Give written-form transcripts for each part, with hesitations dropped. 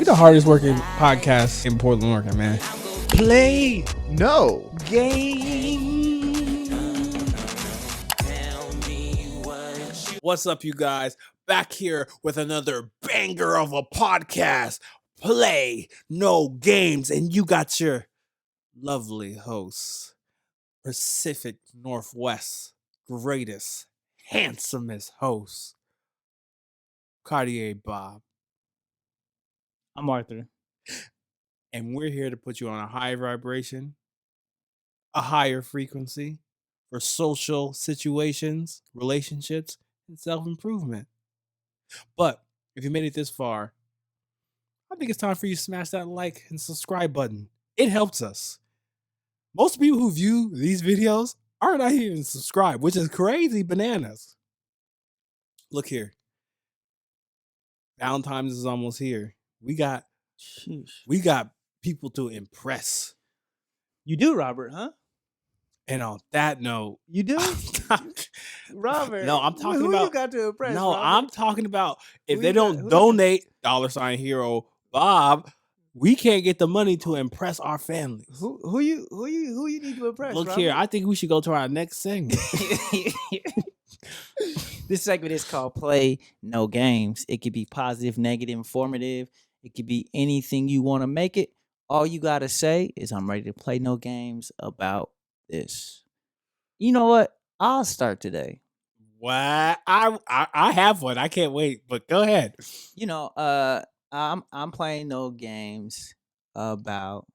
the hardest working podcast in Portland, Oregon, man. Play no Game. What's up, you guys? Back here with another banger of a podcast. Play no games, and you got your lovely hosts, Pacific Northwest greatest, handsomest host, Cartier Bob. I'm Arthur. And we're here to put you on a higher vibration, a higher frequency for social situations, relationships, and self-improvement. But if you made it this far, I think it's time for you to smash that like and subscribe button. It helps us. Most people who view these videos aren't even subscribed, which is crazy bananas. Look here. Valentine's is almost here. We got people to impress. You do, Robert, huh? And on that note, You do? Robert. No, I'm talking who about. you got to impress, No, Robert? I'm talking about if Who they you got- don't who you donate $hero Bob, we can't get the money to impress our families. Who you need to impress? Look Robert? here, I think we should go to our next segment. This segment is called Play No Games. It could be positive, negative, informative. It could be anything you want to make it. All you got to say is, I'm ready to play no games about this. You know what? I'll start today. What? I have one. I can't wait. But go ahead. You know, I'm playing no games about.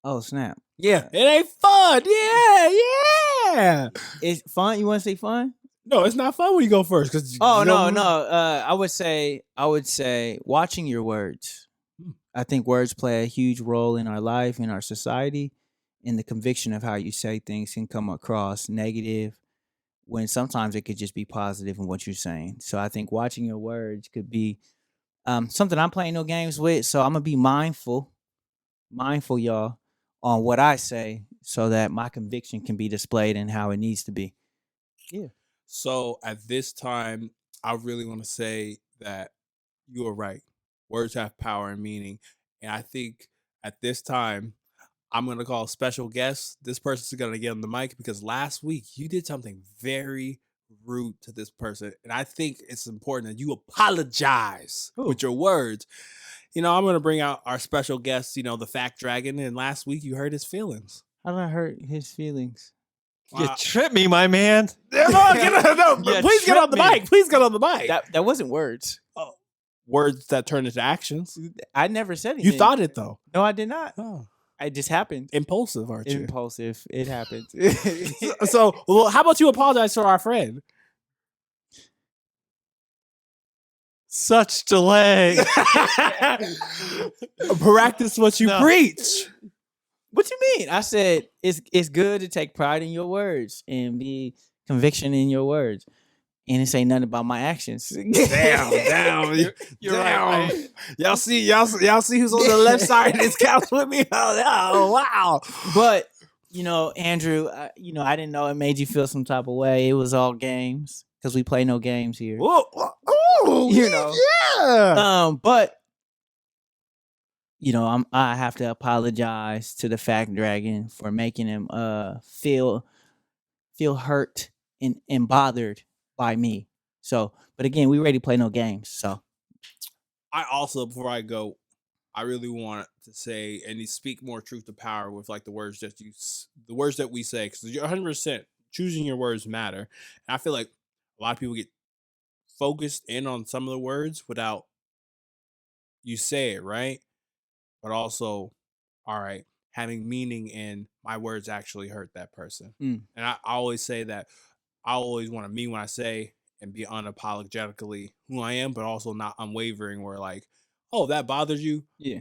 Oh snap! Yeah, it ain't fun. Yeah. It's fun. You want to say fun? No, it's not fun when you go first. Cause Oh no. I would say watching your words. I think words play a huge role in our life, in our society, and the conviction of how you say things can come across negative when sometimes it could just be positive in what you're saying. So I think watching your words could be something I'm playing no games with. So I'm gonna be mindful, y'all, on what I say, so that my conviction can be displayed in how it needs to be. Yeah. So at this time, I really want to say that you are right. Words have power and meaning. And I think at this time, I'm going to call a special guest. This person's going to get on the mic because last week you did something very rude to this person. And I think it's important that you apologize with your words. You know, I'm going to bring out our special guest, the Fact Dragon. And last week you hurt his feelings. How did I hurt his feelings? You tripped me, my man. Please get on the mic. Please get on the mic. That wasn't words. Words that turn into actions. I never said anything. You thought it though. No, I did not. Oh. It just happened. Impulsive, aren't you? Impulsive. It happened. So, how about you apologize to our friend? Such delay. Practice what you preach. What you mean? I said it's good to take pride in your words and be conviction in your words. And it ain't nothing about my actions. Damn. You're right. Y'all see who's on the left side of this couch with me? Oh, wow. But, Andrew, I didn't know it made you feel some type of way. It was all games because we play no games here. Yeah. But I have to apologize to the Fact Dragon for making him feel hurt and bothered by me. So, but again, we ready to play no games. So, I also, before I go, I really want to say and speak more truth to power with like the words that we say, because you're 100% choosing your words matter. And I feel like a lot of people get focused in on some of the words without you say it right, but also, all right, having meaning in my words actually hurt that person. And I always say that I always want to mean what I say and be unapologetically who I am, but also not unwavering where like, oh, that bothers you. yeah.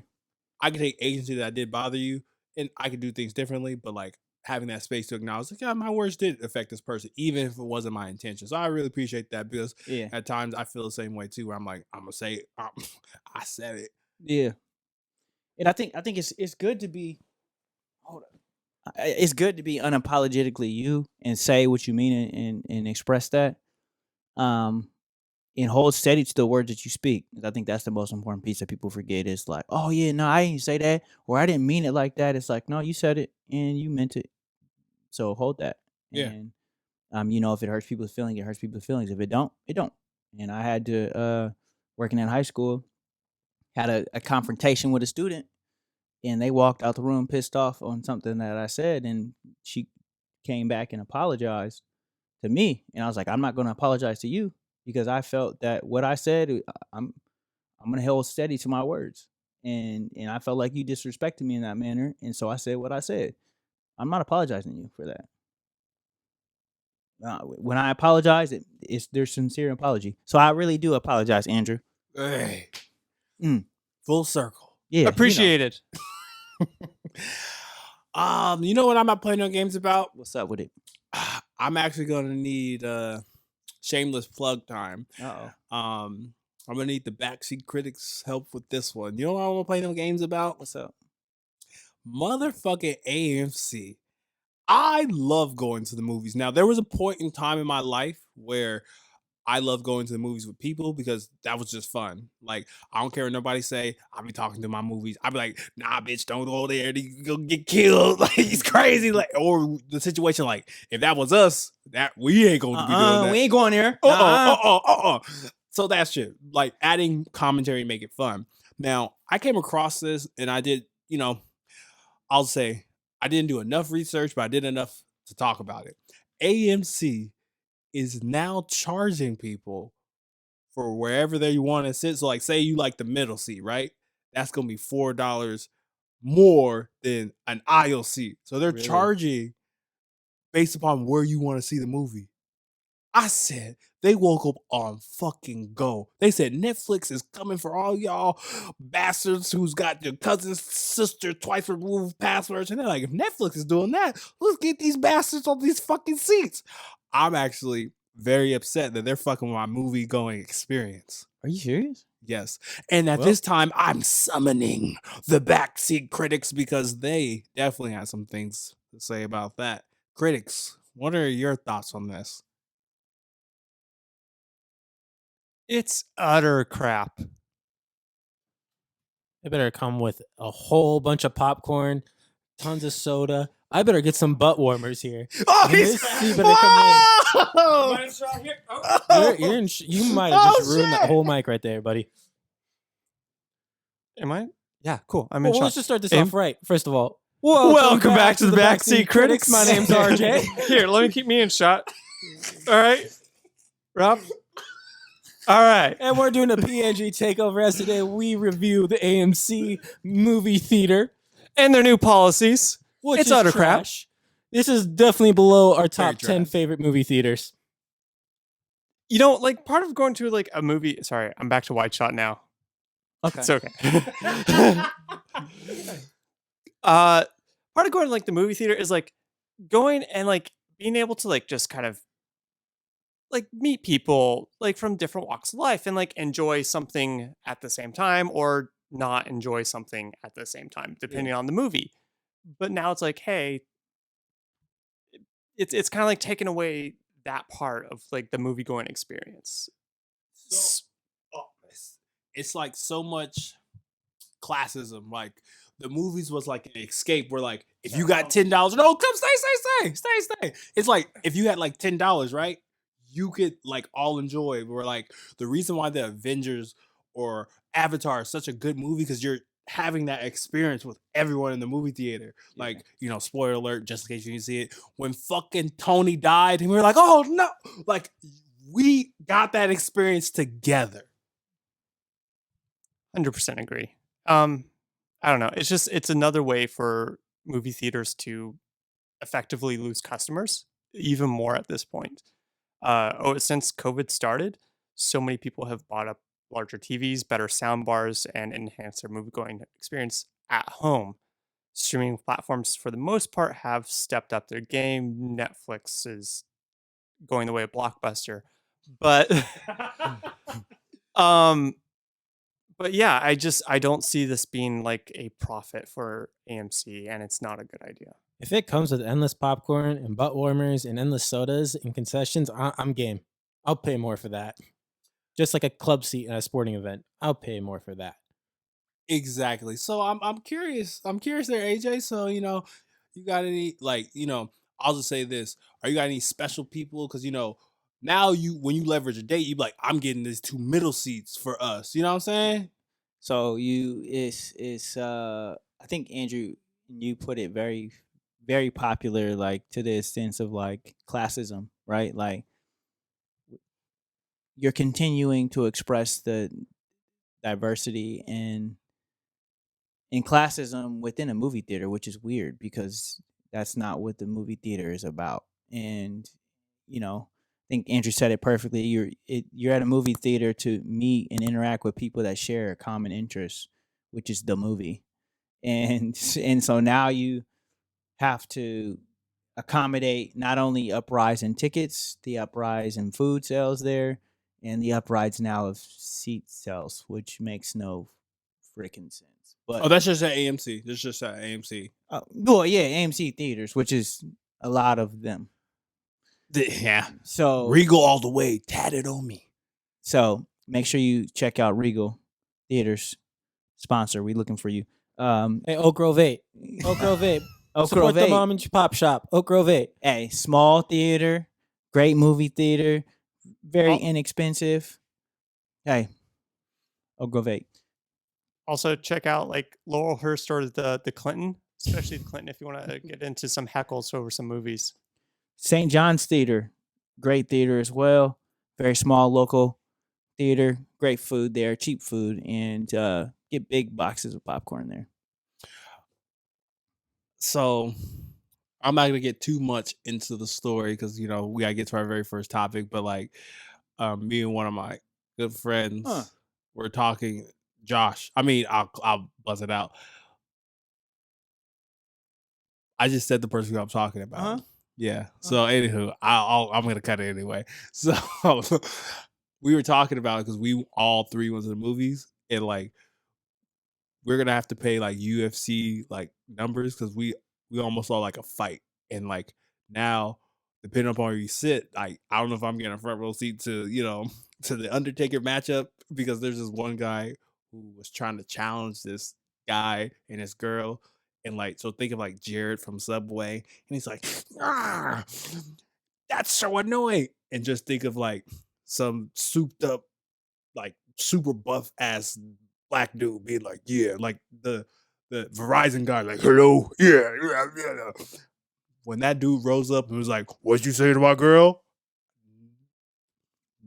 I can take agency that I did bother you and I can do things differently, but like having that space to acknowledge like, yeah, my words did affect this person, even if it wasn't my intention. So I really appreciate that because at times I feel the same way too, where I'm like, I'm going to say, I said it. Yeah. And I think it's good to be, it's good to be unapologetically you and say what you mean and express that. and hold steady to the words that you speak. I think that's the most important piece that people forget is like, oh yeah, no, I didn't say that, or I didn't mean it like that. It's like, no, you said it and you meant it. So hold that. Yeah. And if it hurts people's feelings, it hurts people's feelings. If it don't, it don't. And I had to working in high school, had a confrontation with a student, and they walked out the room pissed off on something that I said, and she came back and apologized to me, and I was like, I'm not going to apologize to you because I felt that what I said, I'm going to hold steady to my words, and I felt like you disrespected me in that manner, and so I said what I said. I'm not apologizing to you for that. When I apologize, it's there's sincere apology. So I really do apologize, Andrew. Hey. Mm. Full circle. Yeah, Appreciated. You know what I'm not playing no games about? What's up with it? I'm actually gonna need shameless plug time. Uh-oh. I'm gonna need the backseat critics' help with this one. You know what I want to play no games about? What's up? Motherfucking AMC. I love going to the movies. Now, there was a point in time in my life where I love going to the movies with people because that was just fun. Like, I don't care what nobody say. I'll be talking to my movies. I'll be like, nah, bitch, don't go there. You gonna get killed. Like, he's crazy. Like, or the situation, like, if that was us, that we ain't gonna be doing that. We ain't going there. So that shit. Like, adding commentary, make it fun. Now, I came across this and I did, I'll say I didn't do enough research, but I did enough to talk about it. AMC is now charging people for wherever they want to sit. So, like, say you like the middle seat, right? That's gonna be $4 more than an aisle seat. So they're Really? charging based upon where you want to see the movie. I said they woke up on fucking go. They said Netflix is coming for all y'all bastards who's got your cousin's sister twice removed passwords. And they're like, if Netflix is doing that, let's get these bastards on these fucking seats. I'm actually very upset that they're fucking with my movie going experience. Are you serious? Yes. And at this time, I'm summoning the backseat critics because they definitely have some things to say about that. Critics, what are your thoughts on this? It's utter crap. It better come with a whole bunch of popcorn, tons of soda. I better get some butt warmers here. Oh, And this seat better come in. You might have just ruined that whole mic right there, buddy. Am I? Yeah, cool. I'm in Well, shot. let's just start this Aim. off right. First of all, Welcome back to the Backseat Critics. My name's RJ. Here, let me keep me in shot. All right. Rob? All right. And we're doing a P.N.G takeover as today we review the AMC movie theater. And their new policies. Which It's is utter crap. trash. This is definitely below our top Very 10 trash. favorite movie theaters. You know, like part of going to like a movie. Sorry, I'm back to wide shot now. Okay. It's okay. Part of going to like the movie theater is like going and like being able to like just kind of like meet people like from different walks of life and like enjoy something at the same time or not enjoy something at the same time depending on the movie. But now it's like, hey, it's kind of like taking away that part of like the movie going experience. So, it's like so much classism. Like the movies was like an escape where like if you got $10, no, come stay. It's like if you had like $10, right? You could like all enjoy. Where like the reason why the Avengers or Avatar is such a good movie because you're having that experience with everyone in the movie theater. Yeah. Like, spoiler alert, just in case you didn't see it, when fucking Tony died and we were like, oh no, like we got that experience together. 100% agree. I don't know. It's another way for movie theaters to effectively lose customers even more at this point. Since COVID started, so many people have bought up larger TVs, better sound bars, and enhanced their movie-going experience at home. Streaming platforms, for the most part, have stepped up their game. Netflix is going the way of Blockbuster, but but yeah, I don't see this being like a profit for AMC, and it's not a good idea. If it comes with endless popcorn and butt warmers and endless sodas and concessions, I'm game. I'll pay more for that. just like a club seat at a sporting event. I'll pay more for that. Exactly. So I'm curious. I'm curious there, AJ. So you got any I'll just say this: are you got any special people? Because now when you leverage a date, you be like, I'm getting these 2 middle seats for us. You know what I'm saying? So it's I think Andrew, you put it very very popular, like to the sense of like classism, right? Like you're continuing to express the diversity in classism within a movie theater, which is weird because that's not what the movie theater is about. And I think Andrew said it perfectly. You're at a movie theater to meet and interact with people that share a common interest, which is the movie. And so now you have to accommodate not only uprise in tickets, the uprise in food sales there, and the uprise now of seat sales, which makes no freaking sense. Oh, But that's just at AMC. That's just at AMC. well, yeah, AMC theaters, which is a lot of them. Yeah. So Regal all the way, tatted on me. So make sure you check out Regal Theaters sponsor. We looking for you. Hey, Oak Grove 8. Oak Grove 8. Oak Support Grove the 8. mom and pop shop. Oak Grove 8. Hey, small theater, great movie theater, very Oh. inexpensive. Hey, Oak Grove 8. Also, check out like Laurelhurst or the Clinton, especially the Clinton if you want to get into some heckles over some movies. St. John's Theater, great theater as well. Very small local theater, great food there, cheap food, and get big boxes of popcorn there. So I'm not gonna get too much into the story because we gotta get to our very first topic. But like, me and one of my good friends were talking. Josh, I mean, I'll buzz it out. I just said the person who I'm talking about. Yeah. So anywho, I'm gonna cut it anyway. So we were talking about it because we all 3 went to the movies and like we're gonna have to pay like UFC like numbers because we almost saw like a fight and like now depending upon where you sit, like I don't know if I'm getting a front row seat to to the Undertaker matchup because there's this one guy who was trying to challenge this guy and his girl and like so think of like Jared from Subway and he's like ah, that's so annoying and just think of like some souped up like super buff ass black dude being like, yeah, like the Verizon guy, like, hello, yeah. When that dude rose up and was like, "What'd you say to my girl?"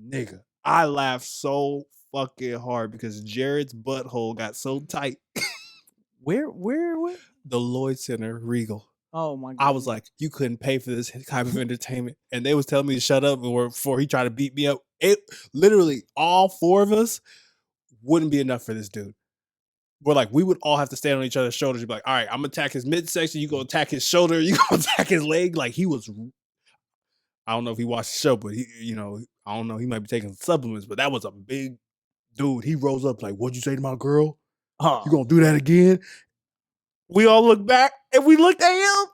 Nigga, I laughed so fucking hard because Jared's butthole got so tight. Where? The Lloyd Center, Regal. Oh my god! I was like, you couldn't pay for this type of entertainment, and they was telling me to shut up before he tried to beat me up. It literally all 4 of us wouldn't be enough for this dude. We're like, we would all have to stand on each other's shoulders and be like, all right, I'm gonna attack his midsection, you go attack his shoulder, you go attack his leg. Like he was, I don't know if he watched the show, but he, I don't know, he might be taking supplements, but that was a big dude. He rose up like, what'd you say to my girl? You gonna do that again? We all looked back and we looked at him.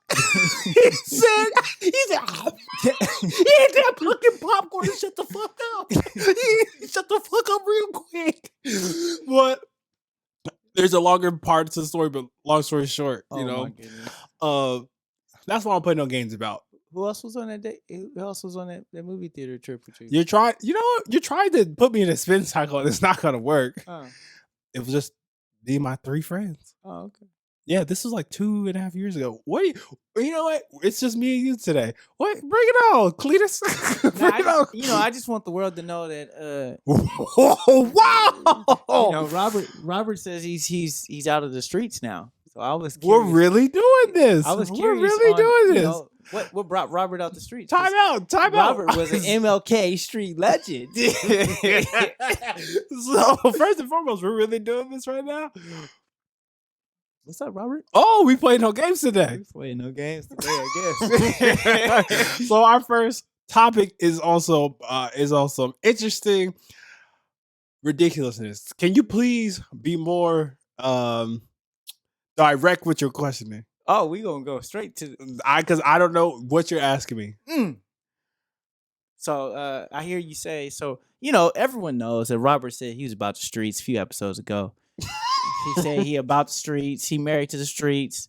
he said, oh, he had that fucking popcorn and shut the fuck up. He shut the fuck up real quick. But there's a longer part to the story, but long story short, My goodness. that's what I'm playing no games about. Who else was on that day? Who else was on that movie theater trip with you? You're trying to put me in a spin cycle and it's not gonna work. It was just me and my 3 friends. Oh, okay. Yeah, this was like 2.5 years ago. What? You know what? It's just me and you today. What? Bring it on, Cletus. Bring it on. I just want the world to know that. Wow. Robert says he's out of the streets now. So I was. We're really doing this. I was We're curious. really doing this. What brought Robert out the streets? Time out. Robert was an MLK street legend. So first and foremost, we're really doing this right now. What's up, Robert? Oh, we played no games today. We played no games today, I guess. So our first topic is also interesting ridiculousness. Can you please be more direct with your questioning? Oh, we gonna go straight to because I don't know what you're asking me. So I hear you say. So everyone knows that Robert said he was about the streets a few episodes ago. He said he about the streets. He married to the streets.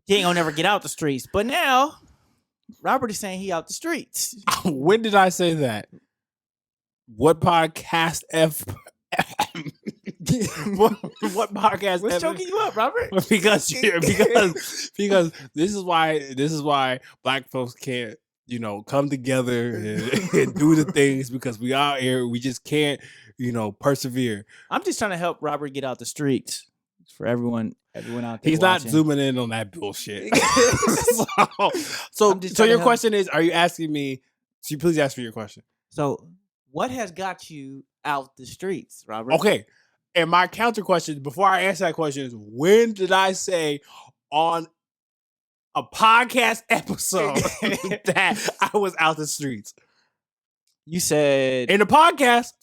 He ain't gonna never get out the streets. But now, Robert is saying he out the streets. When did I say that? What podcast what podcast? What's choking you up, Robert? because this is why Black folks can't come together and do the things, because we out here, we just can't persevere. I'm just trying to help Robert get out the streets for everyone out there. He's watching. not zooming in on that bullshit. so your question is, are you asking me? So you please ask me your question. So what has got you out the streets, Robert? Okay. And my counter question before I answer that question is, when did I say on a podcast episode that I was out the streets? You said in the podcast,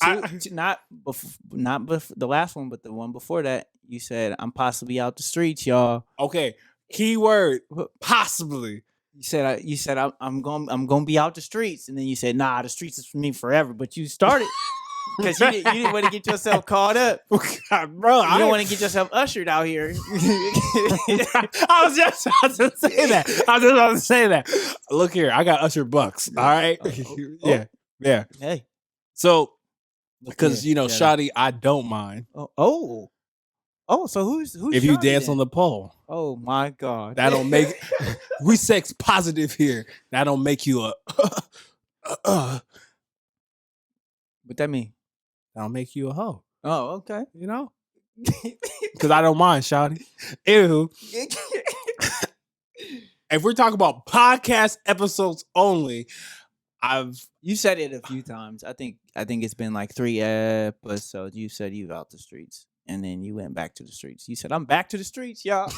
not the last one, but the one before that. You said I'm possibly out the streets, y'all. Okay, keyword possibly. You said I'm gonna be out the streets, and then you said, nah, the streets is for me forever. But you started because you didn't want to get yourself caught up, God, bro. You don't want to get yourself ushered out here. I was just about to say that. Look here, I got Usher bucks. All right, yeah. Hey, so because yeah. Shawty, I don't mind. So who's if you dance then? on the pole? Oh my God, that don't make we sex positive here. That don't make you a. What that mean? That'll make you a hoe. Oh, okay. Because I don't mind, Shawty. Ew. If we're talking about podcast episodes only, you said it a few times. I think it's been like 3 episodes. You said you out the streets, and then you went back to the streets. You said I'm back to the streets, y'all.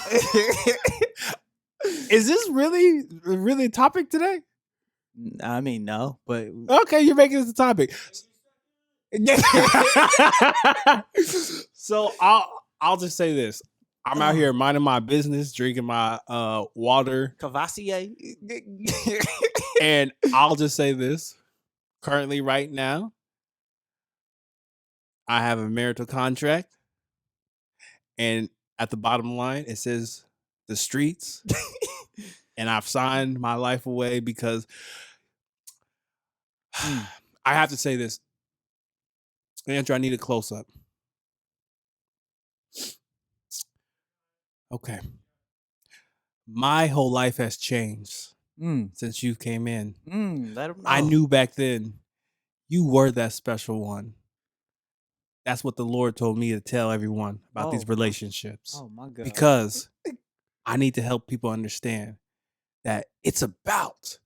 Is this really a topic today? I mean, no, but okay, you're making this a topic. So I'll just say this. I'm out here minding my business, drinking my water. Cavassier. And I'll just say this. Currently, right now, I have a marital contract. And at the bottom line, it says the streets. And I've signed my life away because I have to say this. Andrew, I need a close-up. Okay. My whole life has changed since you came in. Let 'em know. I knew back then you were that special one. That's what the Lord told me to tell everyone about these relationships. Oh, my God. Because I need to help people understand that it's about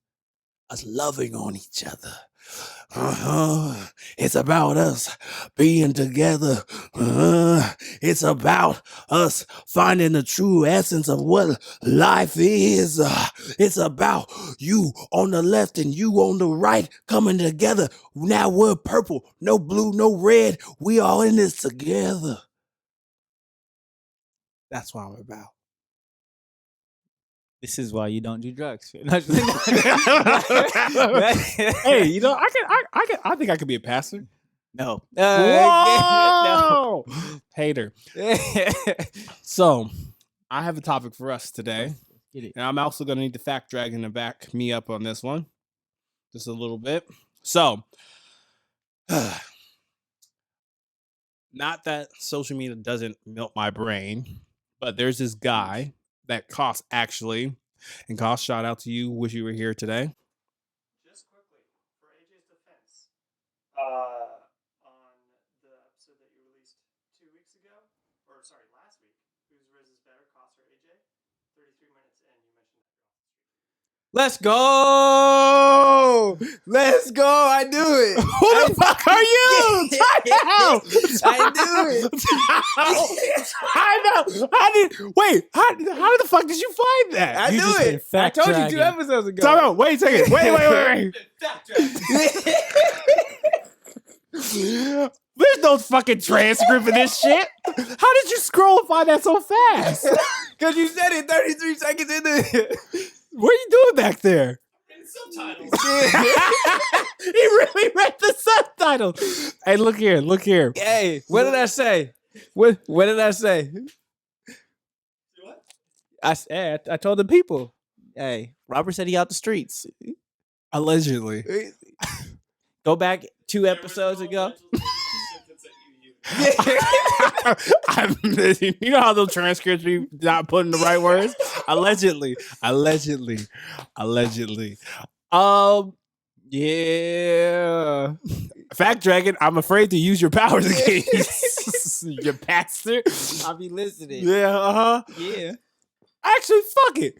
us loving on each other. It's about us being together. It's about us finding the true essence of what life is. It's about you on the left and you on the right coming together. Now we're purple, no blue, no red. We all in this together. That's what I'm about. This is why you don't do drugs. Hey, I think I could be a pastor. No. Whoa! Hater. So, I have a topic for us today. And I'm also going to need the fact dragon to back me up on this one. Just a little bit. So, not that social media doesn't melt my brain, but there's this guy that costs actually, and cost, shout out to you. Wish you were here today. Just quickly, for AJ's defense, on the episode that you released 2 weeks ago, or sorry, last week, Whose Riz is Better, Cost or AJ, 33 minutes in, you mentioned that. Let's go! Let's go! I do it! Who the fuck are you? I do it! I know. How the fuck did you find that? I You do just it! been I fact told you 2 dragging. episodes ago. Time out. Wait a second. Wait. There's no fucking transcript of this shit. How did you scroll and find that so fast? Because you said it 33 seconds in there. What are you doing back there? Subtitles. He really read the subtitle. Hey, look here. Hey, what did I say? What did I say? I told the people. Hey, Robert said he out the streets. Allegedly. Go back 2 episodes ago. You know how those transcripts be not putting the right words? Allegedly. Yeah. Fact Dragon, I'm afraid to use your powers against you pastor. I'll be listening. Yeah, Yeah. Actually, fuck it.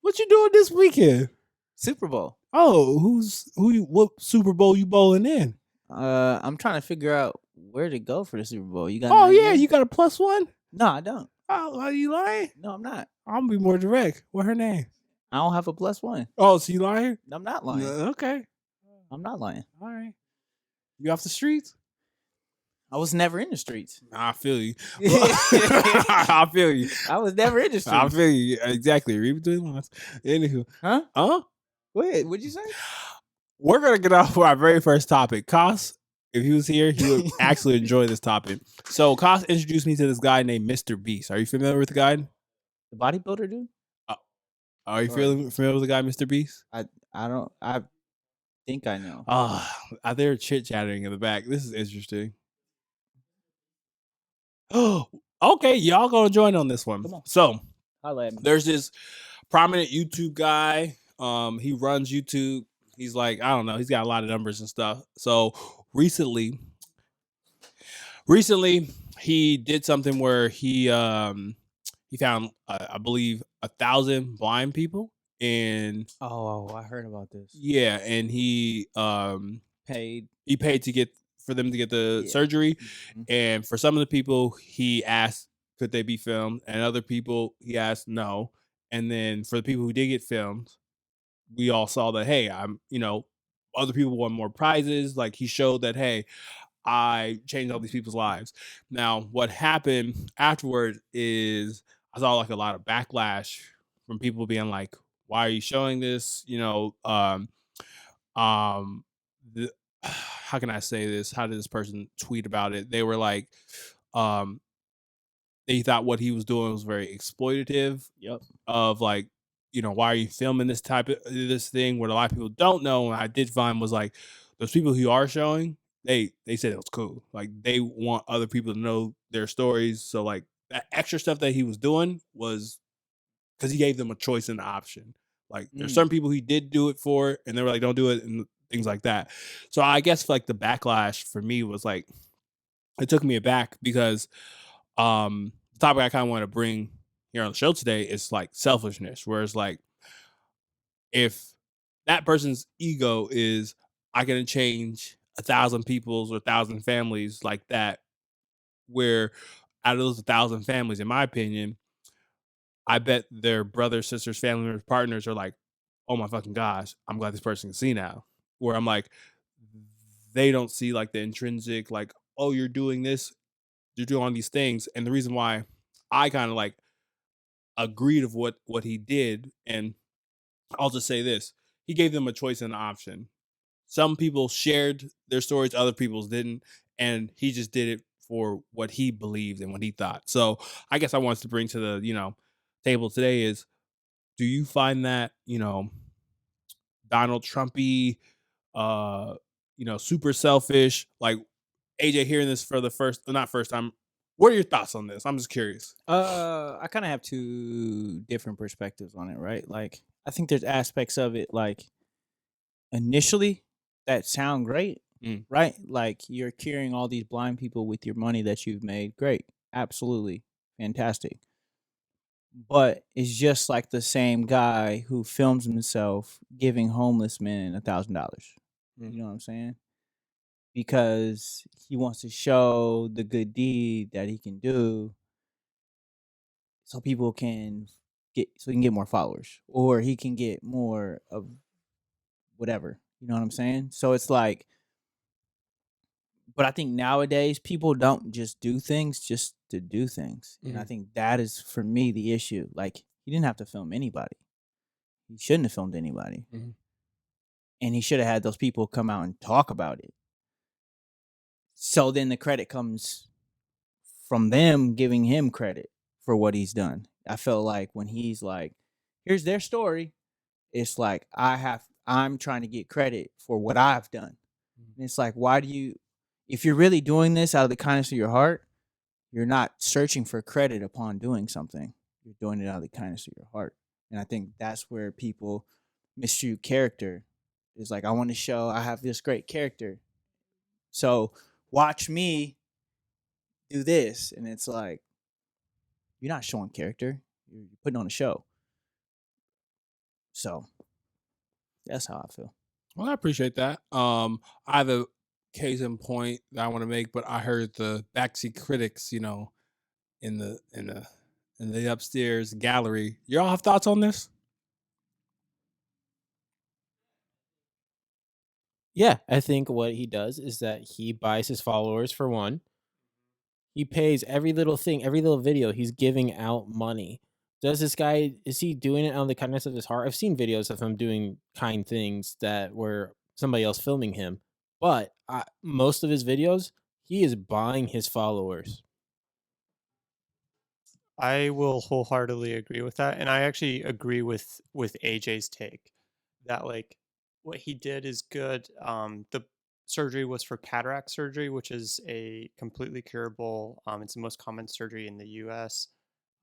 What you doing this weekend? Super Bowl. Oh, what Super Bowl you bowling in? I'm trying to figure out where to go for the Super Bowl. You got? Oh an yeah, idea? you got a +1? No, I don't. Oh, are you lying? No, I'm not. I'm gonna be more direct. What her name? I don't have a +1. Oh, so you lying? I'm not lying. Okay. I'm not lying. All right. You off the streets? I was never in the streets. I feel you. I feel you. I was never in the streets. I feel you. Exactly. Read between the lines. Anywho. Huh? Huh? Go ahead. What'd you say? We're gonna get off our very first topic. Kos, if he was here, he would actually enjoy this topic. So Kos introduced me to this guy named Mr. Beast. Are you familiar with the guy? The bodybuilder dude? Are you Or- familiar with the guy, Mr. Beast? I think I know. They're chit chatting in the back. This is interesting. Oh, okay. Y'all gonna join on this one. Come on. So Holla at me. there's this prominent YouTube guy. He runs YouTube. He's like, I don't know, he's got a lot of numbers and stuff. So recently he did something where he found I believe 1,000 blind people, and Oh, I heard about this. yeah, and he Paid. paid for them to get the Yeah. surgery. Mhm. And for some of the people, he asked, could they be filmed? And other people, he asked no. And then for the people who did get filmed, we all saw that, hey, other people won more prizes. Like, he showed that, hey, I changed all these people's lives. Now, what happened afterward is I saw like a lot of backlash from people being like, why are you showing this? How can I say this? How did this person tweet about it? They were like, they thought what he was doing was very exploitative. Yep. Of like, why are you filming this type of this thing? What a lot of people don't know, and I did find was like, those people who are showing, they said it was cool. Like, they want other people to know their stories. So like, that extra stuff that he was doing was because he gave them a choice and an option. Like, there's certain people he did do it for, and they were like, don't do it, and things like that. So I guess like the backlash for me was like, it took me aback because the topic I kind of want to bring here on the show today is like selfishness, whereas like, if that person's ego is, I can change 1,000 people's or 1,000 families like that, where out of those 1,000 families, in my opinion, I bet their brothers, sisters, family members, partners are like, oh my fucking gosh, I'm glad this person can see now. Where I'm like, they don't see like the intrinsic, like, oh, you're doing this, you're doing all these things. And the reason why I kind of like agreed of what he did, and I'll just say this, he gave them a choice and an option. Some people shared their stories, other people's didn't, and he just did it for what he believed and what he thought. So I guess I wanted to bring to the table today is, do you find that Donald Trumpy, super selfish? Like, AJ, hearing this for the not first time, what are your thoughts on this? I'm just curious. I kind of have 2 different perspectives on it, right? Like, I think there's aspects of it, like, initially that sound great, right? Like, you're curing all these blind people with your money that you've made. Great. Absolutely. Fantastic. But it's just like the same guy who films himself giving homeless men $1,000. You know what I'm saying? Because he wants to show the good deed that he can do, so people can get more followers, or he can get more of whatever. You know what I'm saying? So it's like, but I think nowadays people don't just do things just to do things. And I think that is, for me, the issue. Like, he didn't have to film anybody. He shouldn't have filmed anybody. and he should have had those people come out and talk about it. So then the credit comes from them giving him credit for what he's done. I felt like when he's like, here's their story, it's like I'm trying to get credit for what I've done. And it's like, why do you, if you're really doing this out of the kindness of your heart, you're not searching for credit upon doing something. You're doing it out of the kindness of your heart. And I think that's where people mistreat character. It's like, I want to show I have this great character. So watch me do this. And it's like, you're not showing character. You're putting on a show. So that's how I feel. Well, I appreciate that. I have a case in point that I want to make, but I heard the backseat critics, in the upstairs gallery. Y'all have thoughts on this? Yeah, I think what he does is that he buys his followers for one. He pays every little thing, every little video. He's giving out money. Does this guy, is he doing it out of the kindness of his heart? I've seen videos of him doing kind things that were somebody else filming him, but most of his videos, he is buying his followers. I will wholeheartedly agree with that, and I actually agree with AJ's take that like what he did is good. The surgery was for cataract surgery, which is a completely curable. It's the most common surgery in the U.S.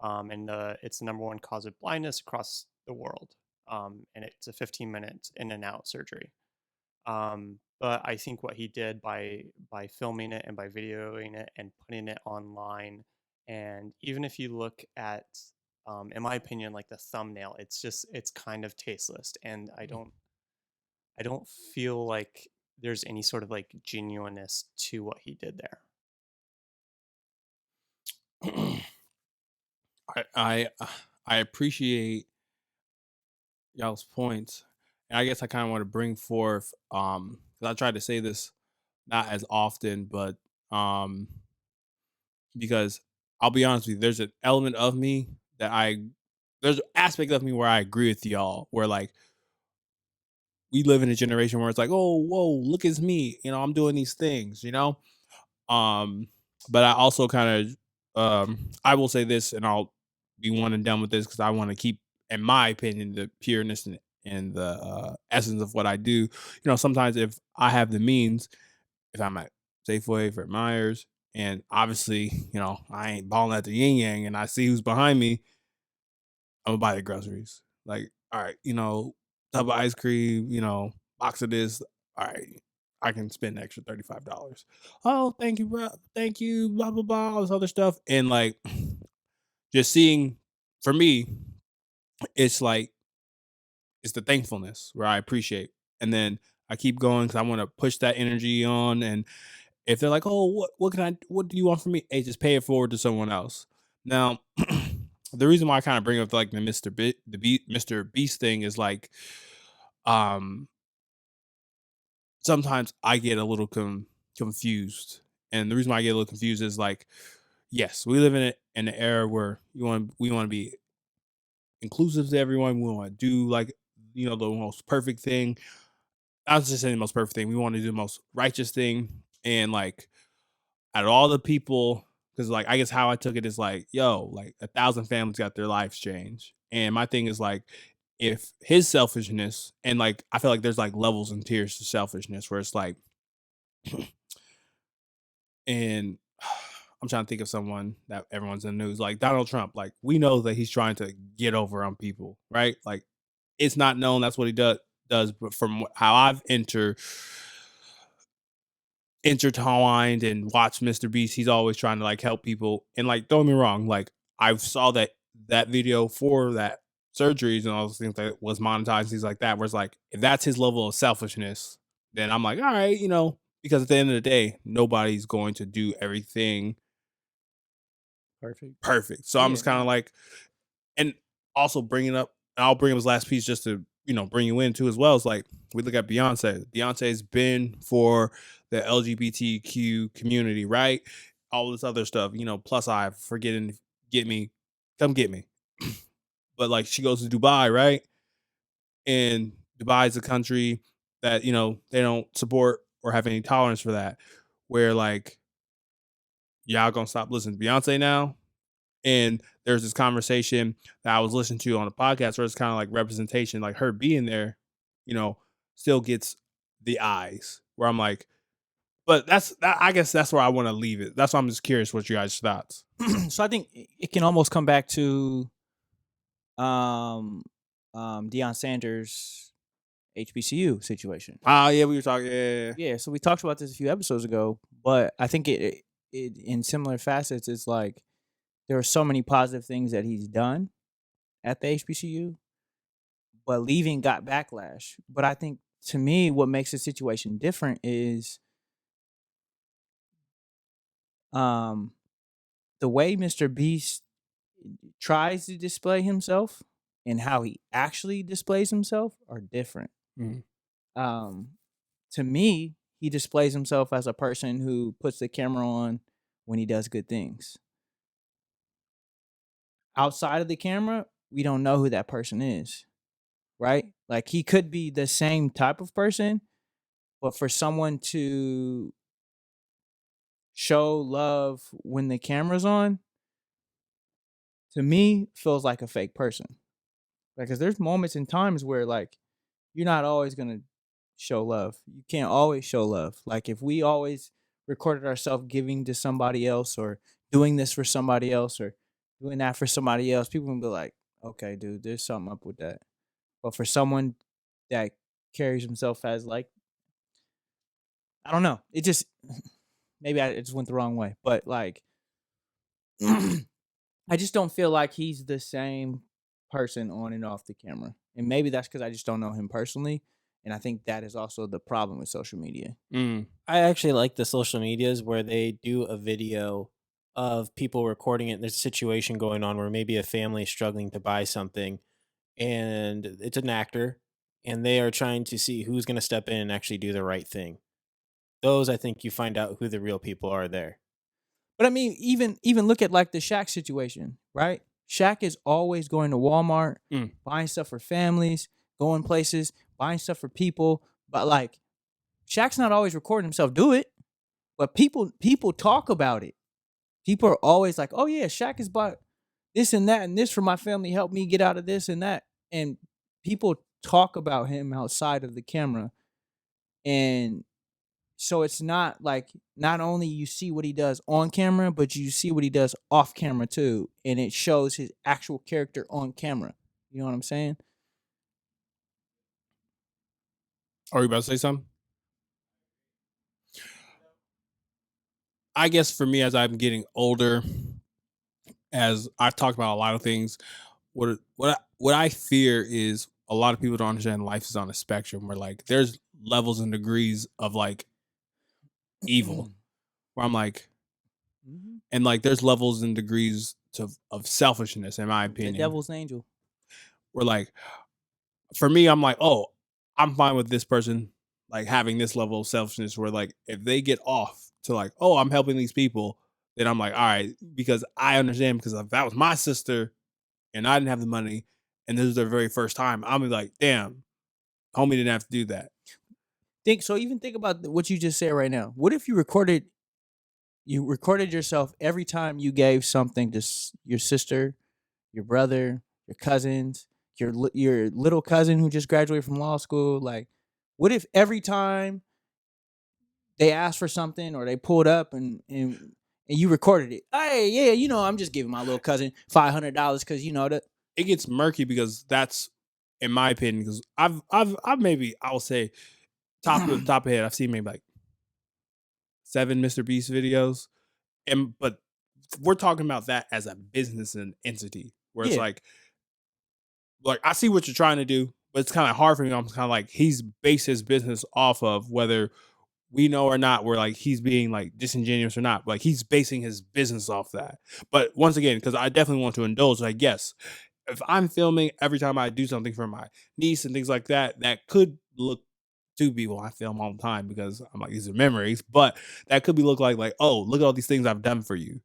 And it's the number one cause of blindness across the world. And it's a 15-minute in and out surgery. But I think what he did by filming it and by videoing it and putting it online, and even if you look at, in my opinion, like the thumbnail, it's kind of tasteless, and I don't feel like there's any sort of like genuineness to what he did there. I appreciate y'all's points. And I guess I kind of want to bring forth 'cause I try to say this not as often, but because I'll be honest with you, there's an element of me there's an aspect of me where I agree with y'all, where like we live in a generation where it's like, oh, whoa, look at me, I'm doing these things, Um, but I also kind of I will say this, and I'll be one and done with this because I want to keep, in my opinion, the pureness and the essence of what I do. Sometimes if I have the means, if I'm at Safeway, Fort Myers, and obviously, I ain't balling at the yin yang, and I see who's behind me, I'm gonna buy the groceries. Like, all right, tub of ice cream, box of this. All right, I can spend an extra $35. Oh, thank you, bro. Thank you, blah blah blah, all this other stuff. And like just seeing, for me, it's like it's the thankfulness where I appreciate. And then I keep going because I want to push that energy on. And if they're like, oh, what do you want from me? Hey, just pay it forward to someone else. Now, the reason why I kind of bring up like the Mr. Beast thing is like, sometimes I get a little confused, and the reason why I get a little confused is like, yes, we live in an era where we want to be inclusive to everyone. We want to do like the most perfect thing. I was just saying the most perfect thing. We want to do the most righteous thing, and like out of all the people, because like I guess how I took it is like, yo, like 1,000 families got their lives changed, and my thing is like, if his selfishness, and like I feel like there's like levels and tiers to selfishness where it's like, and I'm trying to think of someone that everyone's in the news, like Donald Trump. Like we know that he's trying to get over on people, right? Like it's not known that's what he does, but from how I've intertwined and watched Mr. Beast, he's always trying to like help people. And like, don't get me wrong, like I saw that video for that surgeries and all those things that was monetized, things like that, where it's like, if that's his level of selfishness, then I'm like, all right, because at the end of the day, nobody's going to do everything perfect. So I'm just kind of like, and also bringing up, and I'll bring up his last piece just to bring you in too as well. It's like we look at Beyonce. Beyonce's been for the LGBTQ community, right? All this other stuff, plus I forgetting get me, come get me. But like she goes to Dubai, right? And Dubai is a country that they don't support or have any tolerance for that. Where like y'all gonna stop listening to Beyonce now? And there's this conversation that I was listening to on a podcast where it's kind of like representation, like her being there, you know, still gets the eyes. Where I'm like, but I guess that's where I want to leave it. That's why I'm just curious what you guys' thoughts. So I think it can almost come back to Deion Sanders' HBCU situation. Oh yeah, we were talking. Yeah. Yeah, so we talked about this a few episodes ago, but I think it in similar facets, it's like there are so many positive things that he's done at the HBCU, but leaving got backlash. But I think to me, what makes the situation different is the way Mr. Beast tries to display himself and how he actually displays himself are different. Mhm. To me, he displays himself as a person who puts the camera on when he does good things. Outside of the camera, we don't know who that person is, right? Like he could be the same type of person, but for someone to show love when the camera's on, to me, feels like a fake person. Like, cause there's moments and times where like you're not always gonna show love. You can't always show love. Like if we always recorded ourselves giving to somebody else or doing this for somebody else or doing that for somebody else, people would be like, okay, dude, there's something up with that. But for someone that carries himself as like, I don't know, it just maybe I just went the wrong way, but like I just don't feel like he's the same person on and off the camera. And maybe that's because I just don't know him personally. And I think that is also the problem with social media. Mm. I actually like the social medias where they do a video of people recording it. There's a situation going on where maybe a family is struggling to buy something and it's an actor and they are trying to see who's going to step in and actually do the right thing. Those, I think you find out who the real people are there. But I mean, even look at like the Shaq situation, right? Shaq is always going to Walmart, buying stuff for families, going places, buying stuff for people. But like Shaq's not always recording himself do it, but people talk about it. People are always like, "Oh yeah, Shaq has bought this and that and this for my family, help me get out of this and that." And people talk about him outside of the camera. And so it's not like not only you see what he does on camera, but you see what he does off camera too, and it shows his actual character on camera. You know what I'm saying? Are you about to say something? I guess for me, as I'm getting older, as I've talked about a lot of things, what I fear is a lot of people don't understand life is on a spectrum where like there's levels and degrees of like evil. Where I'm like, and like there's levels and degrees of selfishness, in my The opinion. devil's angel. Where like for me, I'm like, oh, I'm fine with this person like having this level of selfishness where like if they get off to like, oh, I'm helping these people, then I'm like, all right, because I understand because if that was my sister and I didn't have the money and this was their very first time, I'm like, damn, homie didn't have to do that. Even think about what you just said right now. What if you recorded yourself every time you gave something to your sister, your brother, your cousins, your little cousin who just graduated from law school? Like, what if every time they asked for something or they pulled up and you recorded it? Hey, yeah, I'm just giving my little cousin $500 because that. It gets murky because that's, in my opinion, because I've maybe I'll say top of head, I've seen maybe like 7 Mr. Beast videos, but we're talking about that as a business and entity where it's Yeah. like I see what you're trying to do, but it's kind of hard for me. I'm kind of like he's based his business off of whether we know or not, where like he's being like disingenuous or not. Like he's basing his business off that. But once again, because I definitely want to indulge, like yes, if I'm filming every time I do something for my niece and things like that, that could look to be, well, I film all the time because I'm like, these are memories, but that could be look like, oh, look at all these things I've done for you.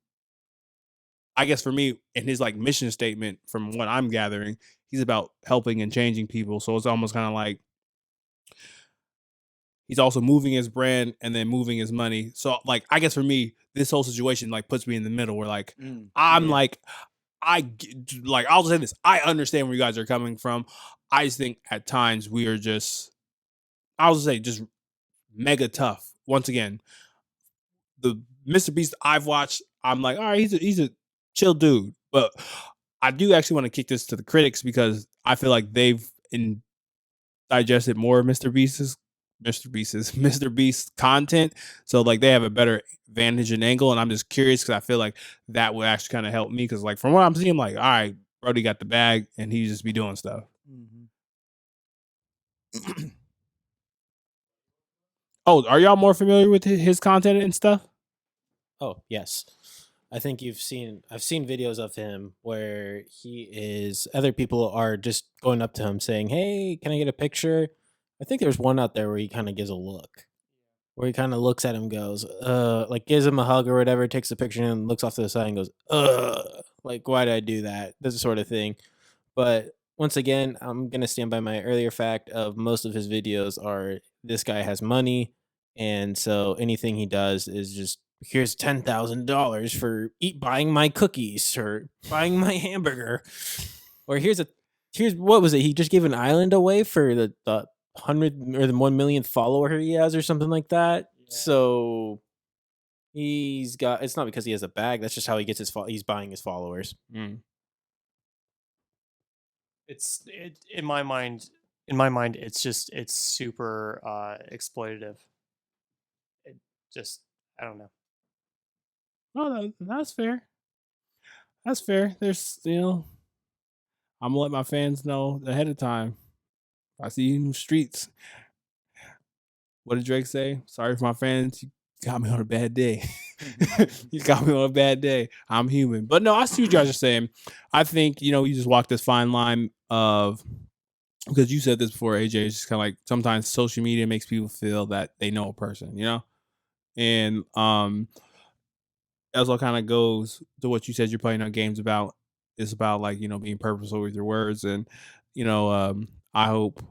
I guess for me, in his like mission statement, from what I'm gathering, he's about helping and changing people. So it's almost kind of like he's also moving his brand and then moving his money. So like I guess for me, this whole situation like puts me in the middle where like I'm Yeah. like like I'll say this. I understand where you guys are coming from. I just think at times we are just I'll just say just mega tough. Once again, the Mr. Beast I've watched, I'm like, all right, he's a chill dude. But I do actually want to kick this to the critics because I feel like they've digested more of Mr. Beast content. So like they have a better vantage and angle. And I'm just curious because I feel like that would actually kind of help me. Cause like from what I'm seeing, I'm like, all right, Brody got the bag and he just be doing stuff. Oh, are y'all more familiar with his content and stuff? Oh, yes. I think I've seen videos of him where other people are just going up to him saying, "Hey, can I get a picture?" I think there's one out there where he kind of gives a look, where he kind of looks at him, goes, like gives him a hug or whatever, takes a picture and looks off to the side and goes, like, why did I do that? This sort of thing. But once again, I'm going to stand by my earlier fact of most of his videos are this guy has money. And so anything he does is just, here's $10,000 for buying my cookies or buying my hamburger. Or here's what was it? He just gave an island away for the 100 or the 1 millionth follower he has or something like that. So it's not because he has a bag. That's just how he gets he's buying his followers. In my mind, it's super exploitative. It just, I don't know. Oh, that's fair. That's fair. There's I'm gonna let my fans know ahead of time. If I see you in the streets. What did Drake say? Sorry for my fans. You got me on a bad day. You got me on a bad day. I'm human. But no, I see what you guys are saying. I think, you just walk this fine line of, because you said this before, AJ, it's just kind of like sometimes social media makes people feel that they know a person, And also kind of goes to what you said you're playing on games about. It's about like, being purposeful with your words. And, I hope,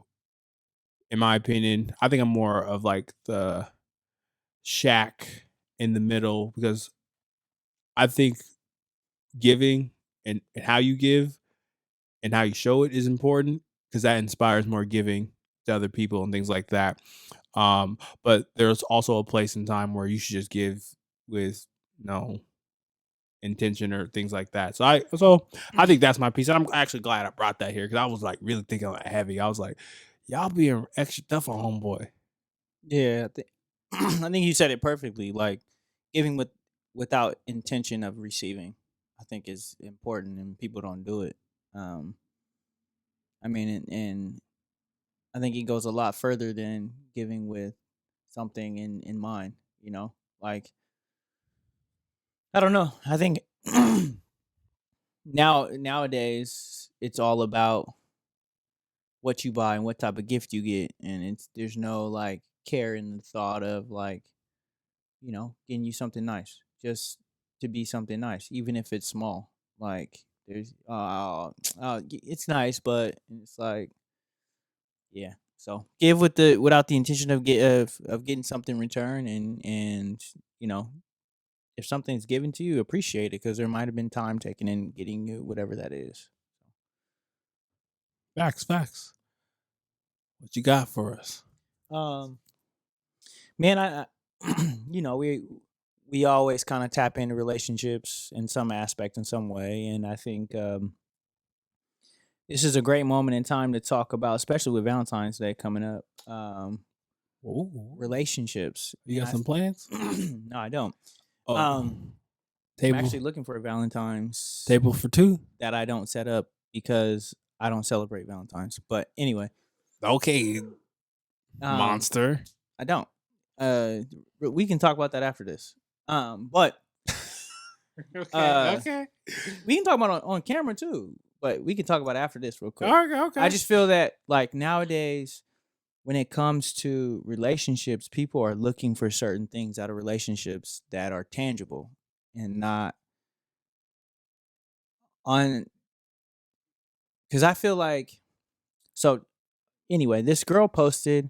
in my opinion, I think I'm more of like the Shaq in the middle because I think giving and how you give and how you show it is important because that inspires more giving to other people and things like that. But there's also a place and time where you should just give with no intention or things like that. So I think that's my piece. And I'm actually glad I brought that here because I was like really thinking like heavy. I was like, y'all being extra tough on homeboy. Yeah, I think you said it perfectly. Like giving without intention of receiving, I think is important, and people don't do it. I mean, and I think it goes a lot further than giving with something in mind. Like I don't know. I think nowadays it's all about what you buy and what type of gift you get, and there's no like care in the thought of like getting you something nice just to be something nice, even if it's small. Like there's it's nice, but it's like yeah. So give without the intention of getting something in return, and if something's given to you, appreciate it because there might have been time taken in getting you whatever that is. Facts. What you got for us? Man, I we always kind of tap into relationships in some aspect in some way, and I think this is a great moment in time to talk about, especially with Valentine's Day coming up. Ooh. Relationships. You And got some plans? No, I don't. Oh, I'm table actually looking for a Valentine's table for two. that I don't set up because I don't celebrate Valentine's. But anyway, Okay, monster. I don't. We can talk about that after this. But Okay. we can talk about it on camera too. But we can talk about it after this real quick. Okay. I just feel that like nowadays, when it comes to relationships, people are looking for certain things out of relationships that are tangible and not on. Because I feel like so. Anyway, this girl posted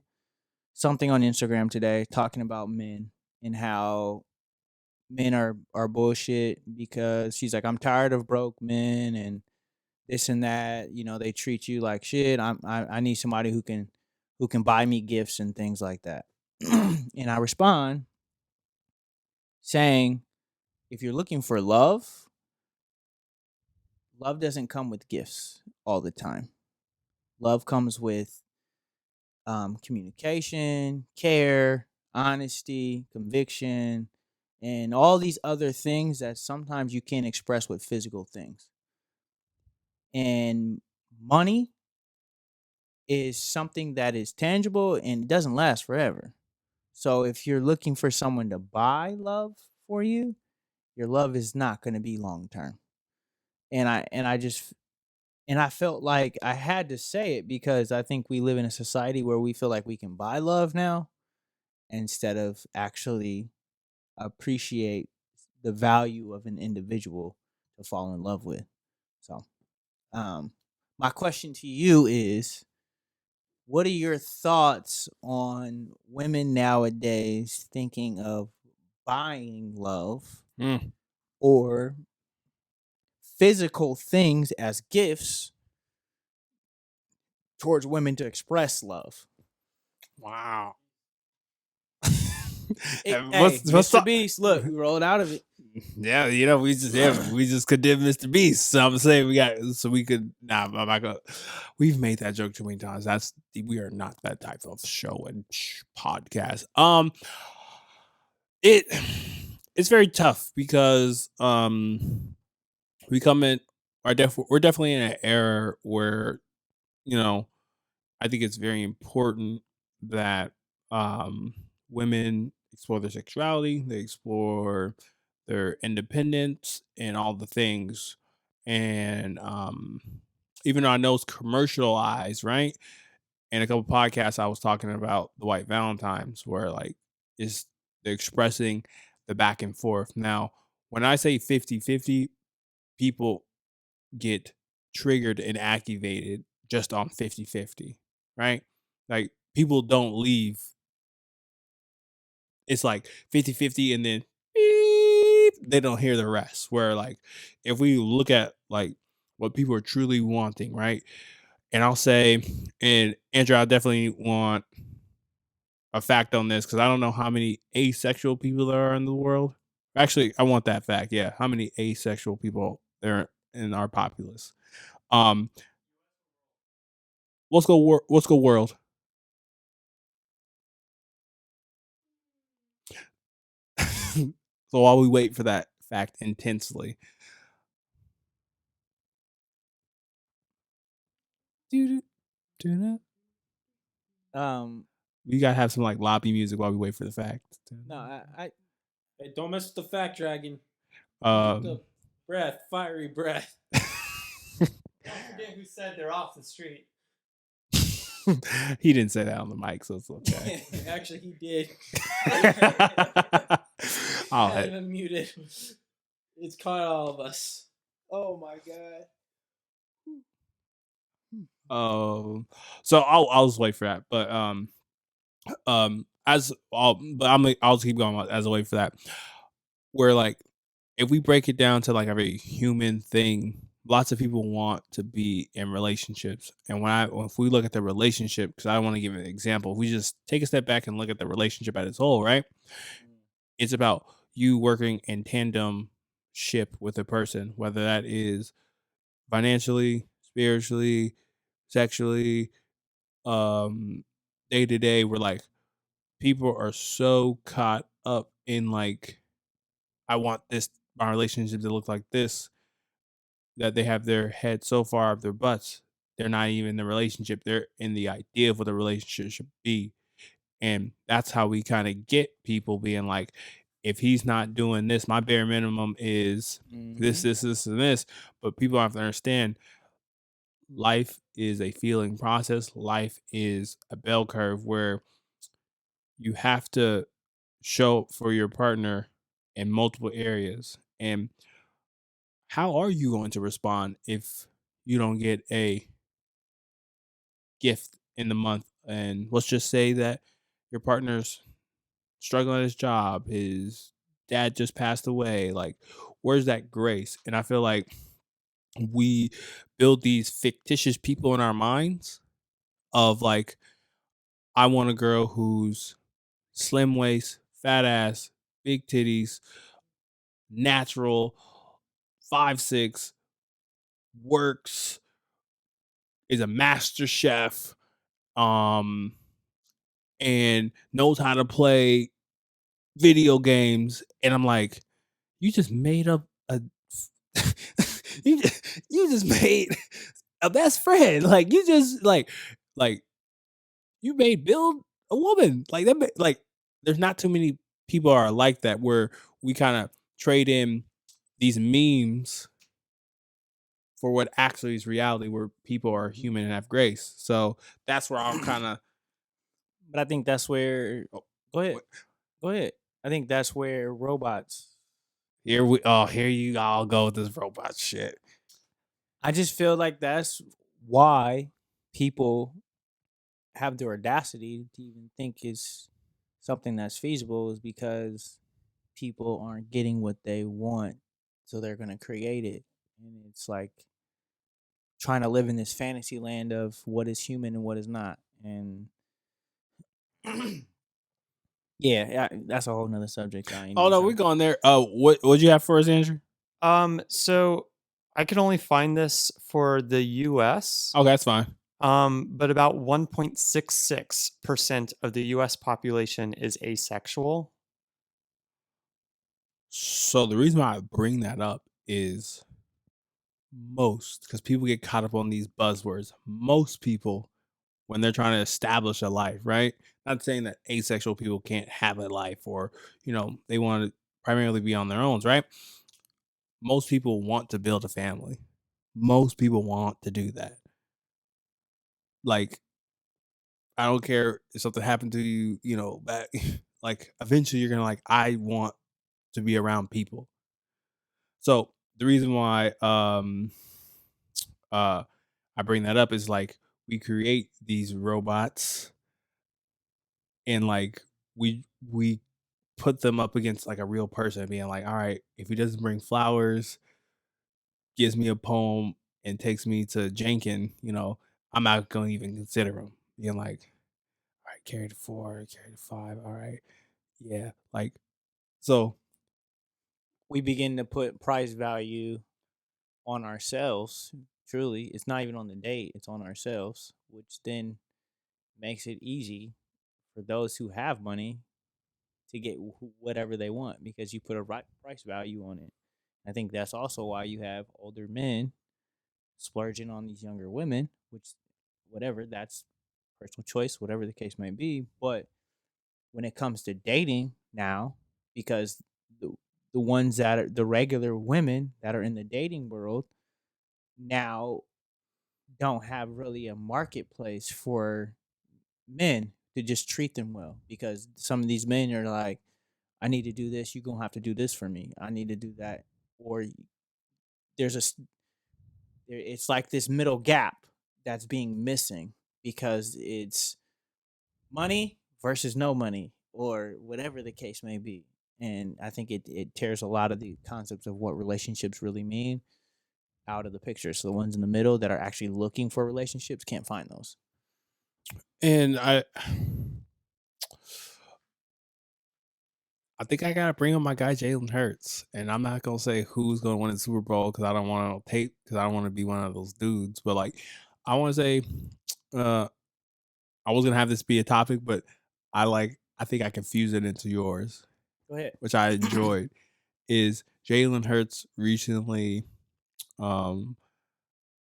something on Instagram today talking about men and how men are bullshit, because she's like, I'm tired of broke men and this and that. You know, they treat you like shit. I need somebody who can buy me gifts and things like that. And I respond saying, if you're looking for love, love doesn't come with gifts all the time. Love comes with communication, care, honesty, conviction, and all these other things that sometimes you can't express with physical things. And money is something that is tangible and it doesn't last forever. So if you're looking for someone to buy love for you, your love is not going to be long term. And I felt like I had to say it because I think we live in a society where we feel like we can buy love now instead of actually appreciate the value of an individual to fall in love with. So, my question to you is, what are your thoughts on women nowadays thinking of buying love or physical things as gifts towards women to express love? Wow. Hey, what's Mr. Beast, look, we rolled out of it. Yeah, we just condemned Mr. Beast. So I'm saying we could I'm not gonna. We've made that joke too many times. We are not that type of show and podcast. It it's very tough because we come in we're definitely in an era where, you know, I think it's very important that women explore their sexuality, they explore their independence and all the things. And even though I know it's commercialized, right? In a couple podcasts, I was talking about the White Valentines, where like is they're expressing the back and forth. Now, when I say 50-50, people get triggered and activated just on 50-50, right? Like people don't leave. It's like 50-50 and then beep, they don't hear the rest. Where like if we look at like what people are truly wanting, right? And I'll say, and Andrew, I definitely want a fact on this because I don't know how many asexual people there are in the world. Actually, I want that fact. Yeah, how many asexual people there are in our populace? Um, let's go world. So while we wait for that fact intensely, Um, we gotta have some like lobby music while we wait for the fact. no, Hey, don't mess with the fact dragon. Um, Breath, fiery breath. Don't forget who said they're off the street. he didn't say that on the mic, so it's okay. Actually, he did. I'll Had hit. him muted. It's caught all of us. oh my god. So I'll just wait for that. But I'll just keep going as a wait for that. Where like if we break it down to like a very human thing, lots of people want to be in relationships. And if we look at the relationship, because I want to give an example, if we just take a step back and look at the relationship at its whole, right? It's about you working in tandem ship with a person, whether that is financially, spiritually, sexually, day to day. We're like people are so caught up in like I want my relationship to look like this, that they have their head so far up their butts, they're not even in the relationship. They're in the idea of what the relationship should be. And that's how we kind of get people being like, if he's not doing this, my bare minimum is this, and this. But people have to understand life is a feeling process. Life is a bell curve where you have to show up for your partner in multiple areas. And how are you going to respond if you don't get a gift in the month? And let's just say that your partner's struggling at his job, his dad just passed away. Like, where's that grace? And I feel like we build these fictitious people in our minds of like, I want a girl who's slim waist, fat ass, big titties, natural, 5'6", works, is a master chef, um, and knows how to play video games. And I'm like, you just made up a you just made a best friend. Like you just like you made build a woman. Like that like there's not too many people are like that where we kind of trade in these memes for what actually is reality where people are human and have grace. So that's where I'll kind of But I think that's where. Go ahead. what- Go ahead. I think that's where robots. here you all go with this robot shit. I just feel like that's why people have the audacity to even think is something that's feasible is because people aren't getting what they want, so they're gonna create it, and it's like trying to live in this fantasy land of what is human and what is not, and yeah, that's a whole nother subject. I ain't Oh even no, trying we're going there. What'd you have for us, Andrew? So I could only find this for the US. Okay, that's fine. But about 1.66% of the US population is asexual. So the reason why I bring that up is because people get caught up on these buzzwords. Most people, when they're trying to establish a life, right? Not saying that asexual people can't have a life or, they want to primarily be on their own, right? Most people want to build a family. Most people want to do that. Like, I don't care if something happened to you, back, like, eventually you're going to, like, I want to be around people. So the reason why I bring that up is like we create these robots and like we put them up against like a real person being like, all right, if he doesn't bring flowers, gives me a poem and takes me to Jenkin, I'm not gonna even consider him. Being like, all right, carry the 4, carry the 5, all right. Yeah. Like so we begin to put price value on ourselves. Truly, it's not even on the date; it's on ourselves, which then makes it easy for those who have money to get whatever they want because you put a right price value on it. I think that's also why you have older men splurging on these younger women, which, whatever, that's personal choice, whatever the case may be. But when it comes to dating now, because the ones that are the regular women that are in the dating world now don't have really a marketplace for men to just treat them well because some of these men are like, I need to do this, you're gonna have to do this for me. I need to do that. Or there's it's like this middle gap that's being missing because it's money versus no money or whatever the case may be. And I think it tears a lot of the concepts of what relationships really mean out of the picture. So the ones in the middle that are actually looking for relationships can't find those. and I think I gotta bring up my guy Jalen Hurts, and I'm not gonna say who's gonna win the Super Bowl because I don't want to tape because I don't want to be one of those dudes. But like, I want to say, uh, I was gonna have this be a topic, but I think I can fuse it into yours, Go ahead. which I enjoyed. Is Jalen Hurts recently? Um,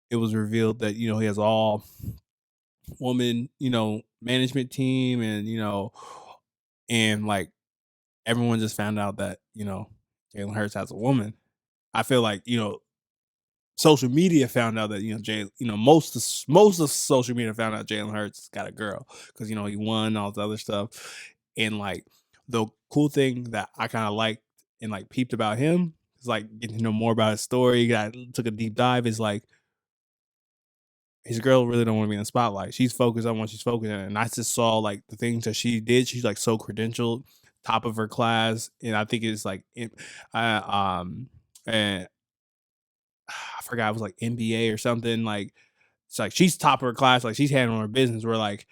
it was revealed that he has all woman management team, and and like everyone just found out that Jalen Hurts has a woman. I feel like social media found out that most of social media found out Jalen Hurts got a girl because he won all this other stuff, and like the cool thing that I kind of liked and like peeped about him is like getting to know more about his story. I took a deep dive. Is like his girl really don't want to be in the spotlight. She's focused on what she's focused on. And I just saw like the things that she did. She's like so credentialed, top of her class. And I think it's like and I forgot it was like NBA or something. Like it's like she's top of her class, like she's handling her business. Where like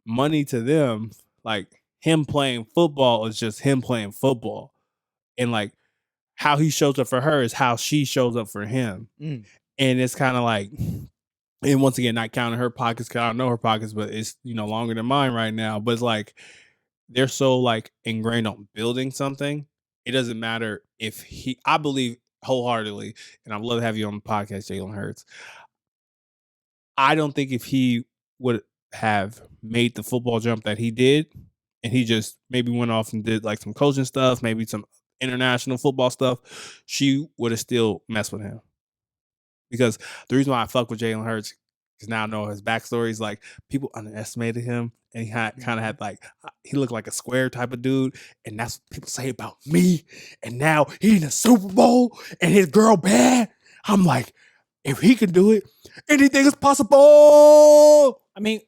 money to them, like him playing football is just him playing football. And like how he shows up for her is how she shows up for him. Mm. And it's kind of like, and once again, not counting her pockets, because I don't know her pockets, but it's, you know, longer than mine right now. But it's like they're so like ingrained on building something. It doesn't matter if I believe wholeheartedly, and I'd love to have you on the podcast, Jalen Hurts. I don't think if he would have made the football jump that he did, and he just maybe went off and did like some coaching stuff, maybe some international football stuff, she would have still messed with him. Because the reason why I fuck with Jalen Hurts is now I know his backstory is like people underestimated him, and he kind of had like he looked like a square type of dude, and that's what people say about me. And now he's in the Super Bowl, and his girl bad. I'm like, if he can do it, anything is possible. I mean,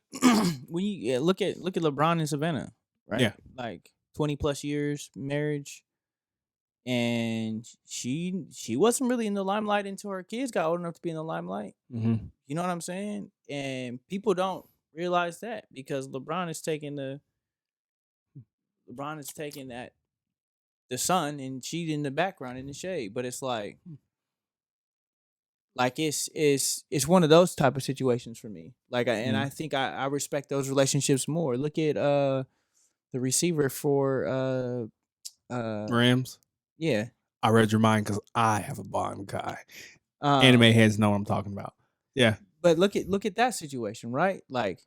when you look at LeBron and Savannah, right? Yeah. Like 20 plus years marriage, and she wasn't really in the limelight until her kids got old enough to be in the limelight. Mm-hmm. You know what I'm saying? And people don't realize that because LeBron is taking that the sun, and she in the background in the shade. But it's like it's one of those type of situations for me. Like, I think I respect those relationships more. Look at the receiver for Rams. Yeah. I read your mind because I have a Bond guy. Anime heads know what I'm talking about. Yeah. But look at that situation, right? Like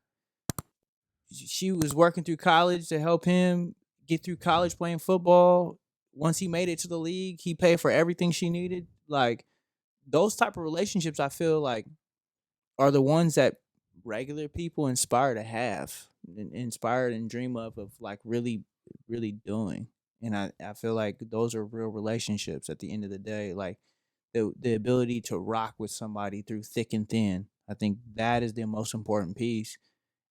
she was working through college to help him get through college playing football. Once he made it to the league, he paid for everything she needed. Like those type of relationships, I feel like are the ones that regular people inspire to have, inspired and dream of like really, really doing. And I feel like those are real relationships at the end of the day. Like the ability to rock with somebody through thick and thin. I think that is the most important piece.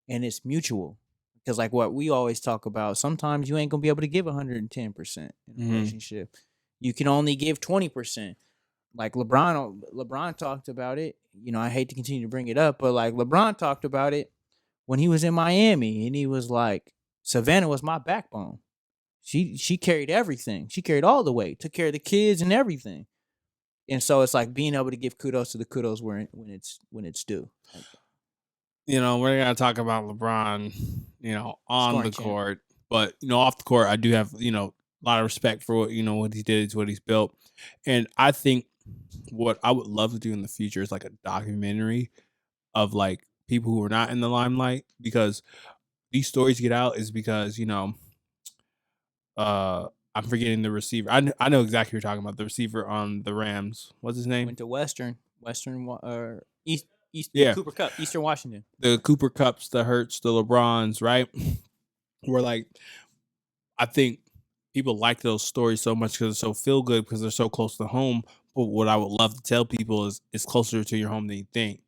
And it's mutual. Because like what we always talk about, sometimes you ain't gonna be able to give 110% in a relationship. You can only give 20%. Like LeBron talked about it. You know, I hate to continue to bring it up, but like LeBron talked about it when he was in Miami, and he was like, Savannah was my backbone. She carried everything. She carried all the weight, took care of the kids and everything. And so it's like being able to give kudos to the kudos when it's due. You know, we're gonna talk about LeBron, you know, on Scoring the champ. court, but you know, off the court, I do have, you know, a lot of respect for what, you know, what he did, what he's built. And I think what I would love to do in the future is like a documentary of like people who are not in the limelight, because these stories get out is because, you know, I'm forgetting the receiver. I know exactly who you're talking about. The receiver on the Rams. What's his name? Went to Western or East Yeah. Cooper Cup, Eastern Washington. The Cooper Cups, the Hurts, the LeBrons, right? Where like, I think people like those stories so much because they're so feel good, because they're so close to home. But what I would love to tell people is it's closer to your home than you think.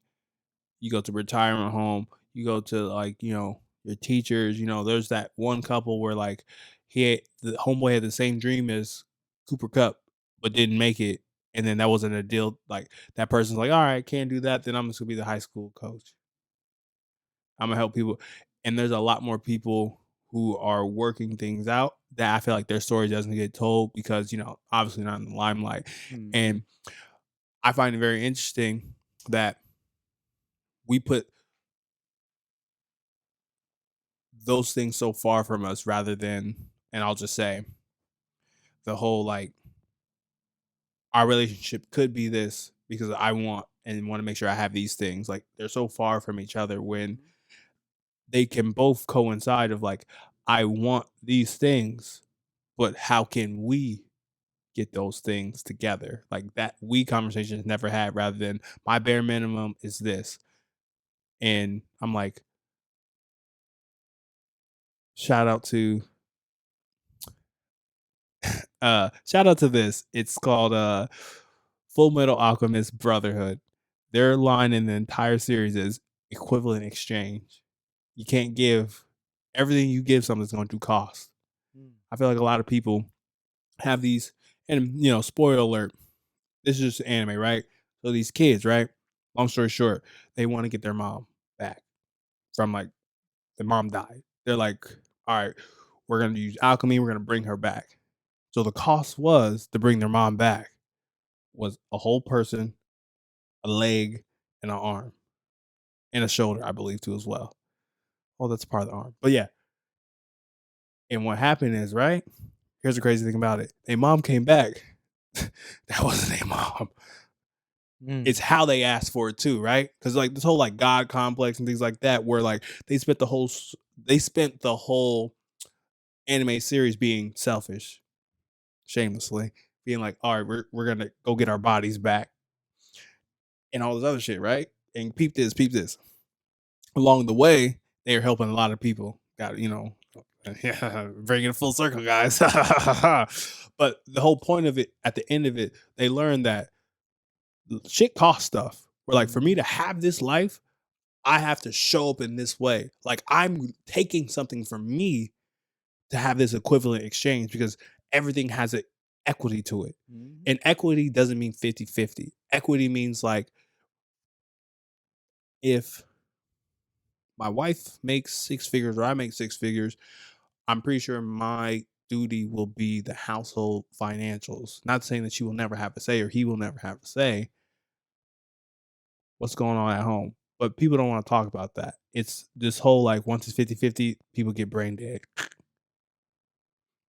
You go to retirement home, you go to like, you know, your teachers, you know, there's that one couple where like the homeboy had the same dream as Cooper Cup, but didn't make it. And then that wasn't a deal. Like that person's like, all right, can't do that. Then I'm just gonna be the high school coach. I'm gonna help people. And there's a lot more people who are working things out that I feel like their story doesn't get told because, you know, obviously not in the limelight. And I find it very interesting that we put those things so far from us rather than, and I'll just say, the whole like our relationship could be this because I want and want to make sure I have these things. Like they're so far from each other when they can both coincide of like, I want these things, but how can we get those things together? Like that we conversation is never had, rather than my bare minimum is this. And I'm like, shout out to this. It's called Full Metal Alchemist Brotherhood. Their line in the entire series is equivalent exchange. You can't give everything you give something's going to cost. I feel like a lot of people have these, and spoiler alert, this is just anime, right? So these kids, right? Long story short, they want to get their mom back from like the mom died. They're like, all right, we're gonna use alchemy, we're gonna bring her back. So the cost was to bring their mom back was a whole person, a leg, and an arm. And a shoulder, I believe, too, as well. Oh, that's part of the arm. But yeah. And what happened is, right? Here's the crazy thing about it. Their mom came back. That wasn't their mom. It's how they asked for it too, right? Because like this whole like God complex and things like that, where like they spent the whole anime series being selfish, shamelessly, being like, all right, we're gonna go get our bodies back and all this other shit, right? And peep this. Along the way, they are helping a lot of people. Got yeah, bringing it full circle, guys. But the whole point of it, at the end of it, they learned that shit costs stuff. Where like for me to have this life, I have to show up in this way. Like I'm taking something from me to have this equivalent exchange because everything has an equity to it. And equity doesn't mean 50-50. Equity means like if my wife makes 6 figures or I make 6 figures, I'm pretty sure my duty will be the household financials. Not saying that she will never have a say or he will never have a say. What's going on at home? But people don't want to talk about that. It's this whole like once it's 50-50, people get brain dead.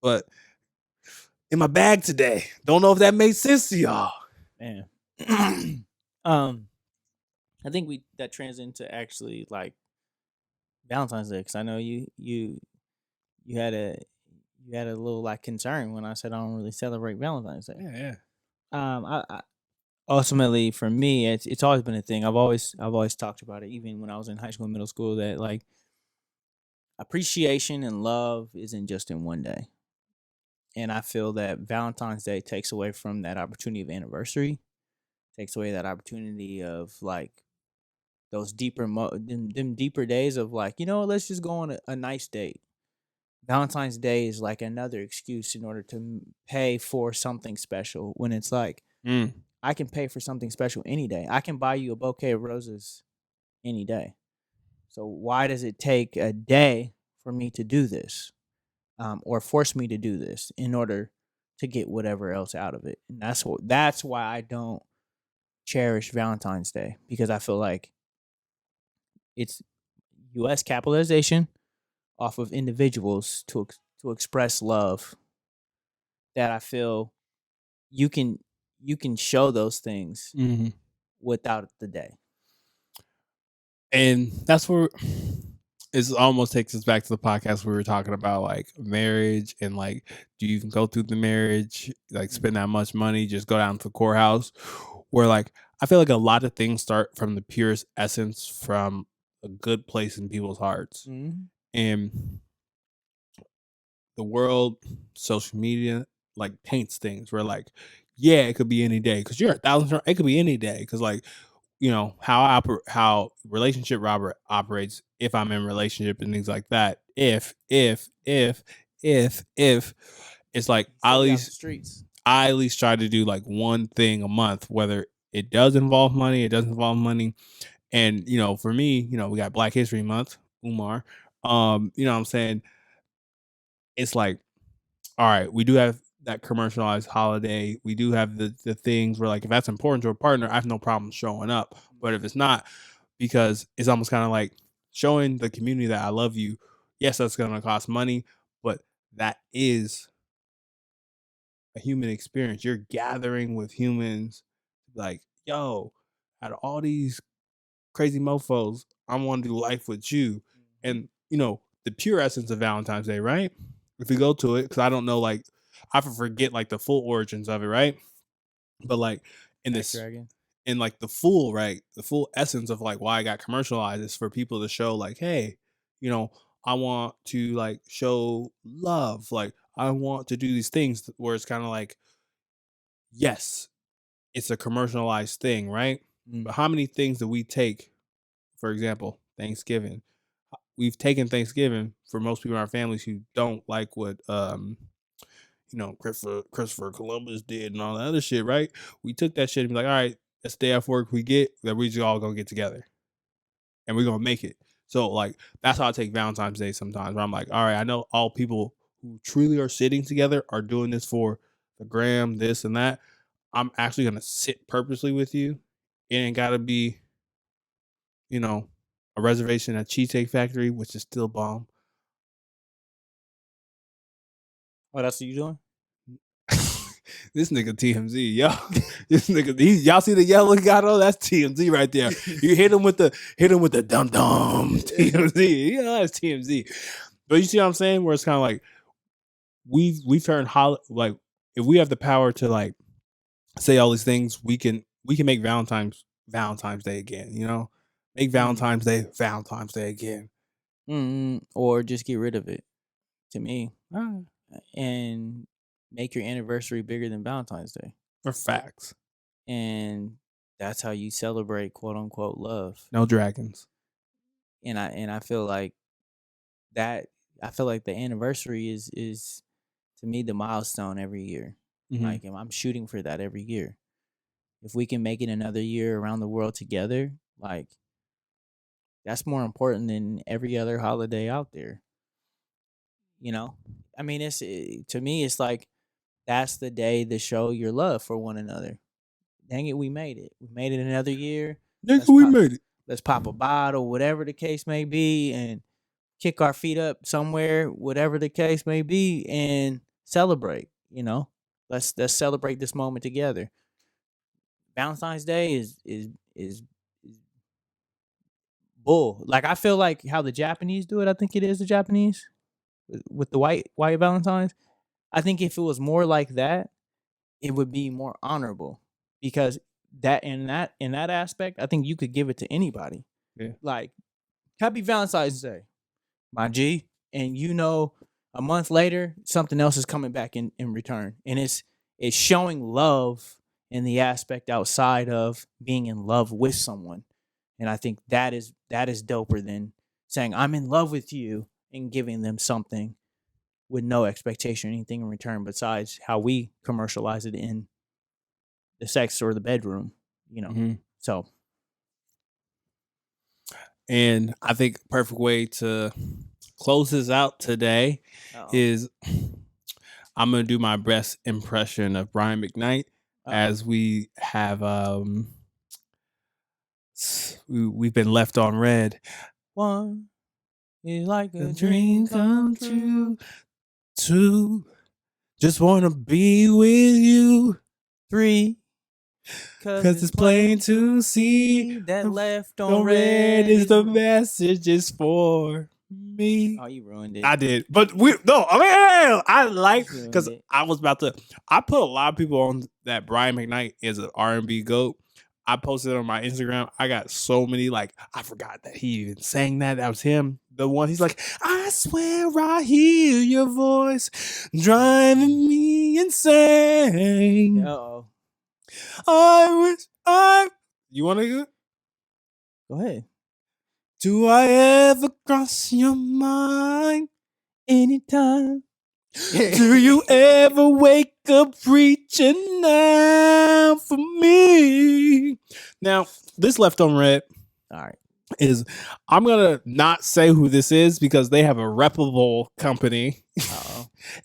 But in my bag today, don't know if that made sense to y'all. Man. I think that trans into actually like Valentine's Day, because I know you had a little like concern when I said I don't really celebrate Valentine's Day. Yeah. I ultimately for me it's always been a thing. I've always talked about it, even when I was in high school and middle school, that like appreciation and love isn't just in one day. And I feel that Valentine's Day takes away from that opportunity of anniversary, takes away that opportunity of like those deeper them deeper days of like, let's just go on a nice date. Valentine's Day is like another excuse in order to pay for something special, when it's like I can pay for something special any day. I can buy you a bouquet of roses any day. So why does it take a day for me to do this, or force me to do this in order to get whatever else out of it? And that's why I don't cherish Valentine's Day, because I feel like it's U.S. capitalization off of individuals to express love, that I feel you can show those things without the day. And that's where it almost takes us back to the podcast we were talking about, like marriage and like, do you even go through the marriage, like spend that much money, just go down to the courthouse? Where like I feel like a lot of things start from the purest essence, from a good place in people's hearts. And the world, social media, like paints things where like, yeah, it could be any day because you're 1,000. It could be any day because like, how relationship Robert operates. If I'm in relationship and things like that, if it's like I at least try to do like one thing a month, whether it does involve money, it doesn't involve money. And for me, we got Black History Month, Umar. You know what I'm saying? It's like, all right, we do have that commercialized holiday. We do have the things where like, if that's important to a partner, I have no problem showing up. But if it's not, because it's almost kind of like showing the community that I love you. Yes, that's going to cost money, but that is a human experience. You're gathering with humans like, yo, out of all these crazy mofos, I want to do life with you. And, the pure essence of Valentine's Day, right? If we go to it, because I don't know, like, I forget like the full origins of it, right? But like in this, in like the full, right? The full essence of like why I got commercialized is for people to show like, hey, I want to like show love. Like I want to do these things where it's kind of like, yes, it's a commercialized thing, right? But how many things do we take, for example, Thanksgiving? We've taken Thanksgiving for most people in our families who don't like what Christopher Columbus did and all that other shit, right? We took that shit and be like, all right, that's the day off work we get, that we just all gonna get together and we're gonna make it. So like that's how I take Valentine's Day sometimes, where I'm like, all right, I know all people who truly are sitting together are doing this for the gram, this and that. I'm actually gonna sit purposely with you. It ain't gotta be, a reservation at Cheesecake Factory, which is still bomb. What else are you doing? This nigga TMZ, yo. This nigga, y'all see the yellow got on? That's TMZ right there. You hit him with the dum dum TMZ. That's TMZ. But you see what I'm saying? Where it's kind of like we've turned like if we have the power to like say all these things, we can make Valentine's Day again. Make Valentine's Day again. Or just get rid of it. To me, and make your anniversary bigger than Valentine's Day. For facts. And that's how you celebrate quote unquote love. No dragons. And I feel like that. I feel like the anniversary is to me the milestone every year. Mhm. Like I'm shooting for that every year. If we can make it another year around the world together, like that's more important than every other holiday out there. I mean, to me, it's like that's the day to show your love for one another. Dang it, we made it. We made it another year. Nigga, we made it. Let's pop a bottle, whatever the case may be, and kick our feet up somewhere, whatever the case may be, and celebrate. Let's celebrate this moment together. Valentine's Day is bull. Like I feel like how the Japanese do it. I think it is the Japanese with the white Valentines. I think if it was more like that, it would be more honorable because that in that aspect, I think you could give it to anybody. Yeah. Like, happy Valentine's Day, my G. And a month later, something else is coming back in return. And it's showing love in the aspect outside of being in love with someone. And I think that is doper than saying I'm in love with you and giving them something with no expectation or anything in return besides how we commercialize it in the sex or the bedroom, So. And I think perfect way to close this out today is I'm going to do my best impression of Brian McKnight as we have we've been left on red. One is like a dream come true. Two, just want to be with you. Three, because it's plain to see that left on red is the message is for me. Oh, you ruined it. I did, but I like because I put a lot of people on that Brian McKnight is an R&B GOAT. I posted it on my Instagram. I got so many I forgot that he even sang that. That was him. The one he's like, I swear I hear your voice driving me insane. Uh-oh. You want to go? Go ahead. Do I ever cross your mind? Anytime. Do you ever wake up reaching out for me? Now, this left on red. All right. I'm gonna not say who this is because they have a reputable company.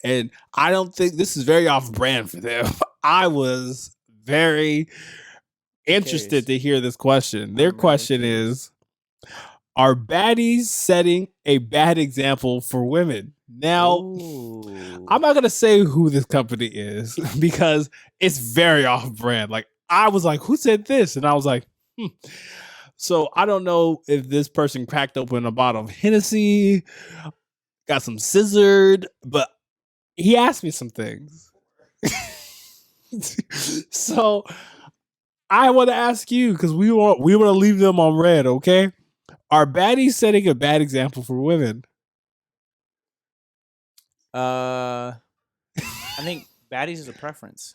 And I don't think this is very off brand for them. I was very interested to hear this question. Their question is, are baddies setting a bad example for women? Now, I'm not going to say who this company is because it's very off brand. I was like, who said this? And I was like, So I don't know if this person cracked open a bottle of Hennessy, got some scissored, but he asked me some things. So I want to ask you, because we want to leave them on red, okay? Are baddies setting a bad example for women? I think baddies is a preference.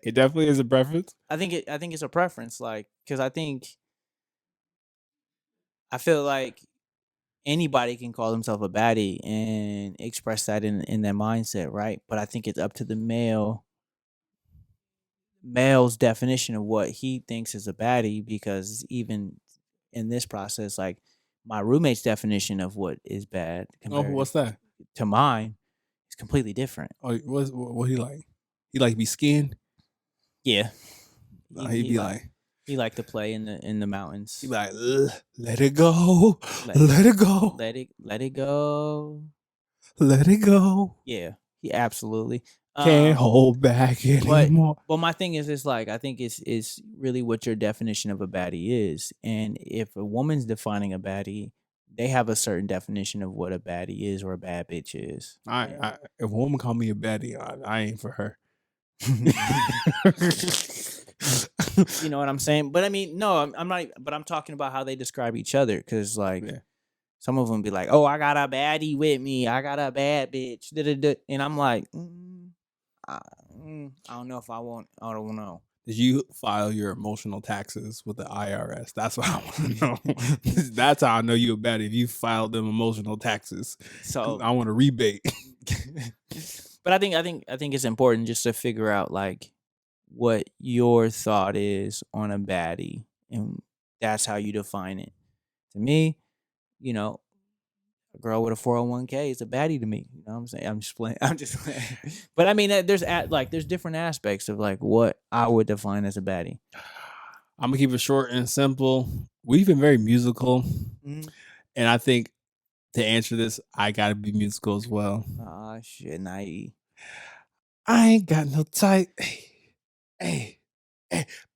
It definitely is a preference. I think it's a preference, like, because I feel like anybody can call themselves a baddie and express that in their mindset, right? But I think it's up to the male's definition of what he thinks is a baddie, because even in this process, like, my roommate's definition of what is bad Oh, compared what's that? to mine is completely different. Oh, what he like? He like be skinned? Yeah. He'd be like, he liked to play in the mountains. he'd be like, let it go, Let- let it go, Let it go. let it go. Yeah. Absolutely. Can't hold back anymore. But my thing is, it's like, I think it's really what your definition of a baddie is. And if a woman's defining a baddie, they have a certain definition of what a baddie is or a bad bitch is. If a woman call me a baddie, I ain't for her. You know what I'm saying? But I mean, no, I'm not. But I'm talking about how they describe each other, because like, Yeah. some of them be like, "Oh, I got a baddie with me. I got a bad bitch," and I'm like, I don't know if I want. I don't know. Did you file your emotional taxes with the IRS? That's what I want to know. That's how I know you a baddie. If you filed them emotional taxes, 'cause So I want a rebate. But I think it's important just to figure out, like, what your thought is on a baddie, and that's how you define it. To me, you know, a girl with a 401k is a baddie to me. You know what I'm saying? I'm just playing. But I mean, there's different aspects of like what I would define as a baddie. I'm gonna keep it short and simple. We've been very musical, Mhm. and I think to answer this, I gotta be musical as well. Ah, shit, naive. I ain't got no type. Hey,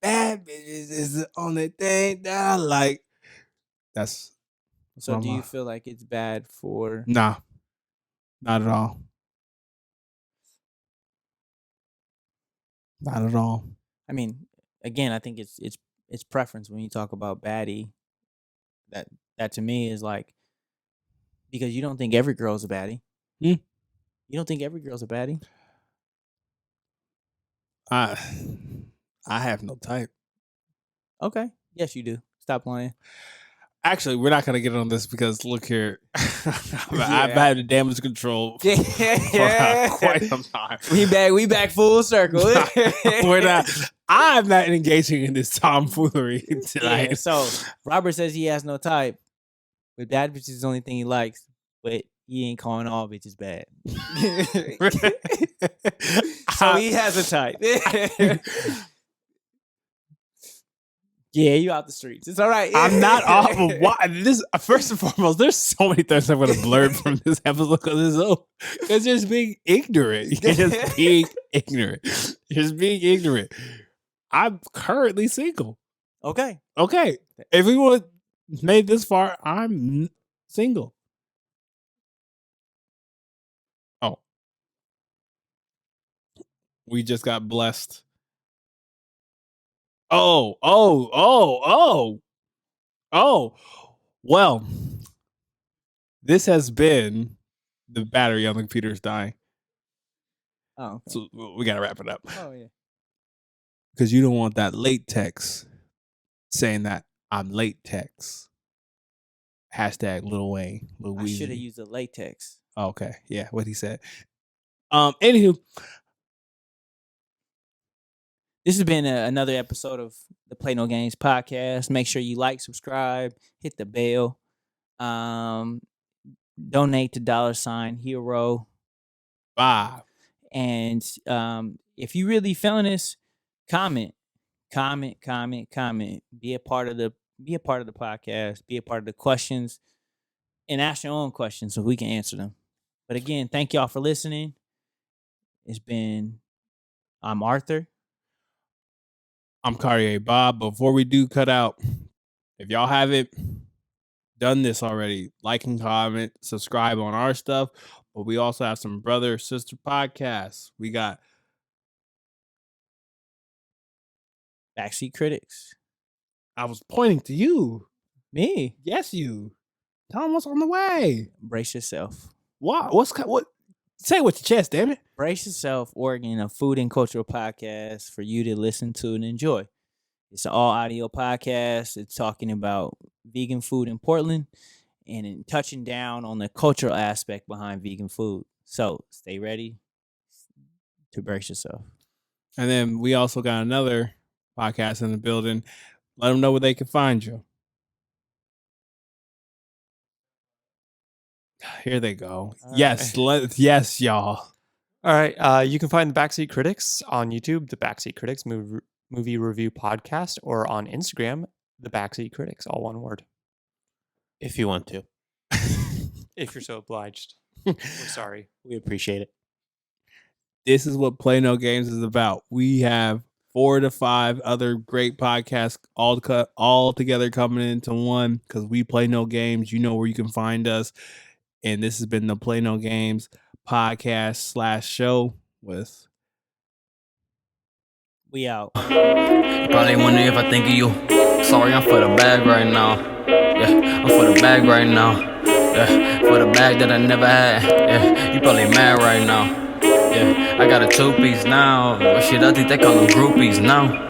bad bitches is the only thing that I like. That's So what do I'm you feel like it's bad for? Nah, not at all. Not at all. I mean, again, I think it's preference when you talk about baddie. That to me is like, because you don't think every girl's a baddie. Hmm. You don't think every girl's a baddie? I have no type. Okay. Yes, you do. Stop lying. Actually, we're not gonna get on this because look here, I've Yeah. had the damage control for quite some time. We back full circle. We're not. I'm not engaging in this tomfoolery Yeah, tonight. so Robert says he has no type, but bad bitch is the only thing he likes. But he ain't calling all bitches bad. So he has a type. Yeah, you out the streets. It's all right. I'm not off of why this. First and foremost, there's so many things I'm gonna blur from this episode because it's just being ignorant. You're just being ignorant. Just being ignorant. I'm currently single. Okay. Okay, if we would have made this far, I'm single. Oh, we just got blessed. Oh. Well, this has been the battery on the computer's dying. Oh, okay. So we gotta wrap it up Oh yeah. because you don't want that late text saying that I'm late text. Hashtag Lil Wayne, Lil I should have Weezy. used the latex. Okay, yeah, what he said. Anywho, This has been another episode of the Play No Games podcast. Make sure you like, subscribe, hit the bell, donate to $Hero. bye. And if you really feeling this, comment. Be a part of the podcast. Be a part of the questions, and ask your own questions so we can answer them. But again, thank y'all for listening. I'm Arthur. I'm Cartier Bob. Before we do cut out, if y'all haven't done this already, like and comment, subscribe on our stuff. But we also have some brother sister podcasts. We got Backseat Critics. I was pointing to you. Me. Yes, you. Tell them what's on the way. Brace yourself. What? What? Say it with your chest, damn it. Brace Yourself, Oregon, a food and cultural podcast for you to listen to and enjoy. It's an all audio podcast. It's talking about vegan food in Portland and in touching down on the cultural aspect behind vegan food. So stay ready to brace yourself. And then we also got another podcast in the building. Let them know where they can find you. Here they go. All Yes, yes, y'all. All right. You can find the Backseat Critics on YouTube, the Backseat Critics movie review podcast, or on Instagram, the Backseat Critics, all one word. If you want to. If you're so obliged. We're sorry. We appreciate it. This is what Play No Games is about. We have 4 to 5 other great podcasts all together coming into one because we play no games. You know where you can find us. And this has been the Play No Games podcast / show with. We out. Probably wondering if I think of you. Sorry, I'm for the bag right now. Yeah, I'm for the bag right now. Yeah, for the bag that I never had. Yeah, you probably mad right now. Yeah, I got a 2-piece now. Shit, I think they call them groupies now.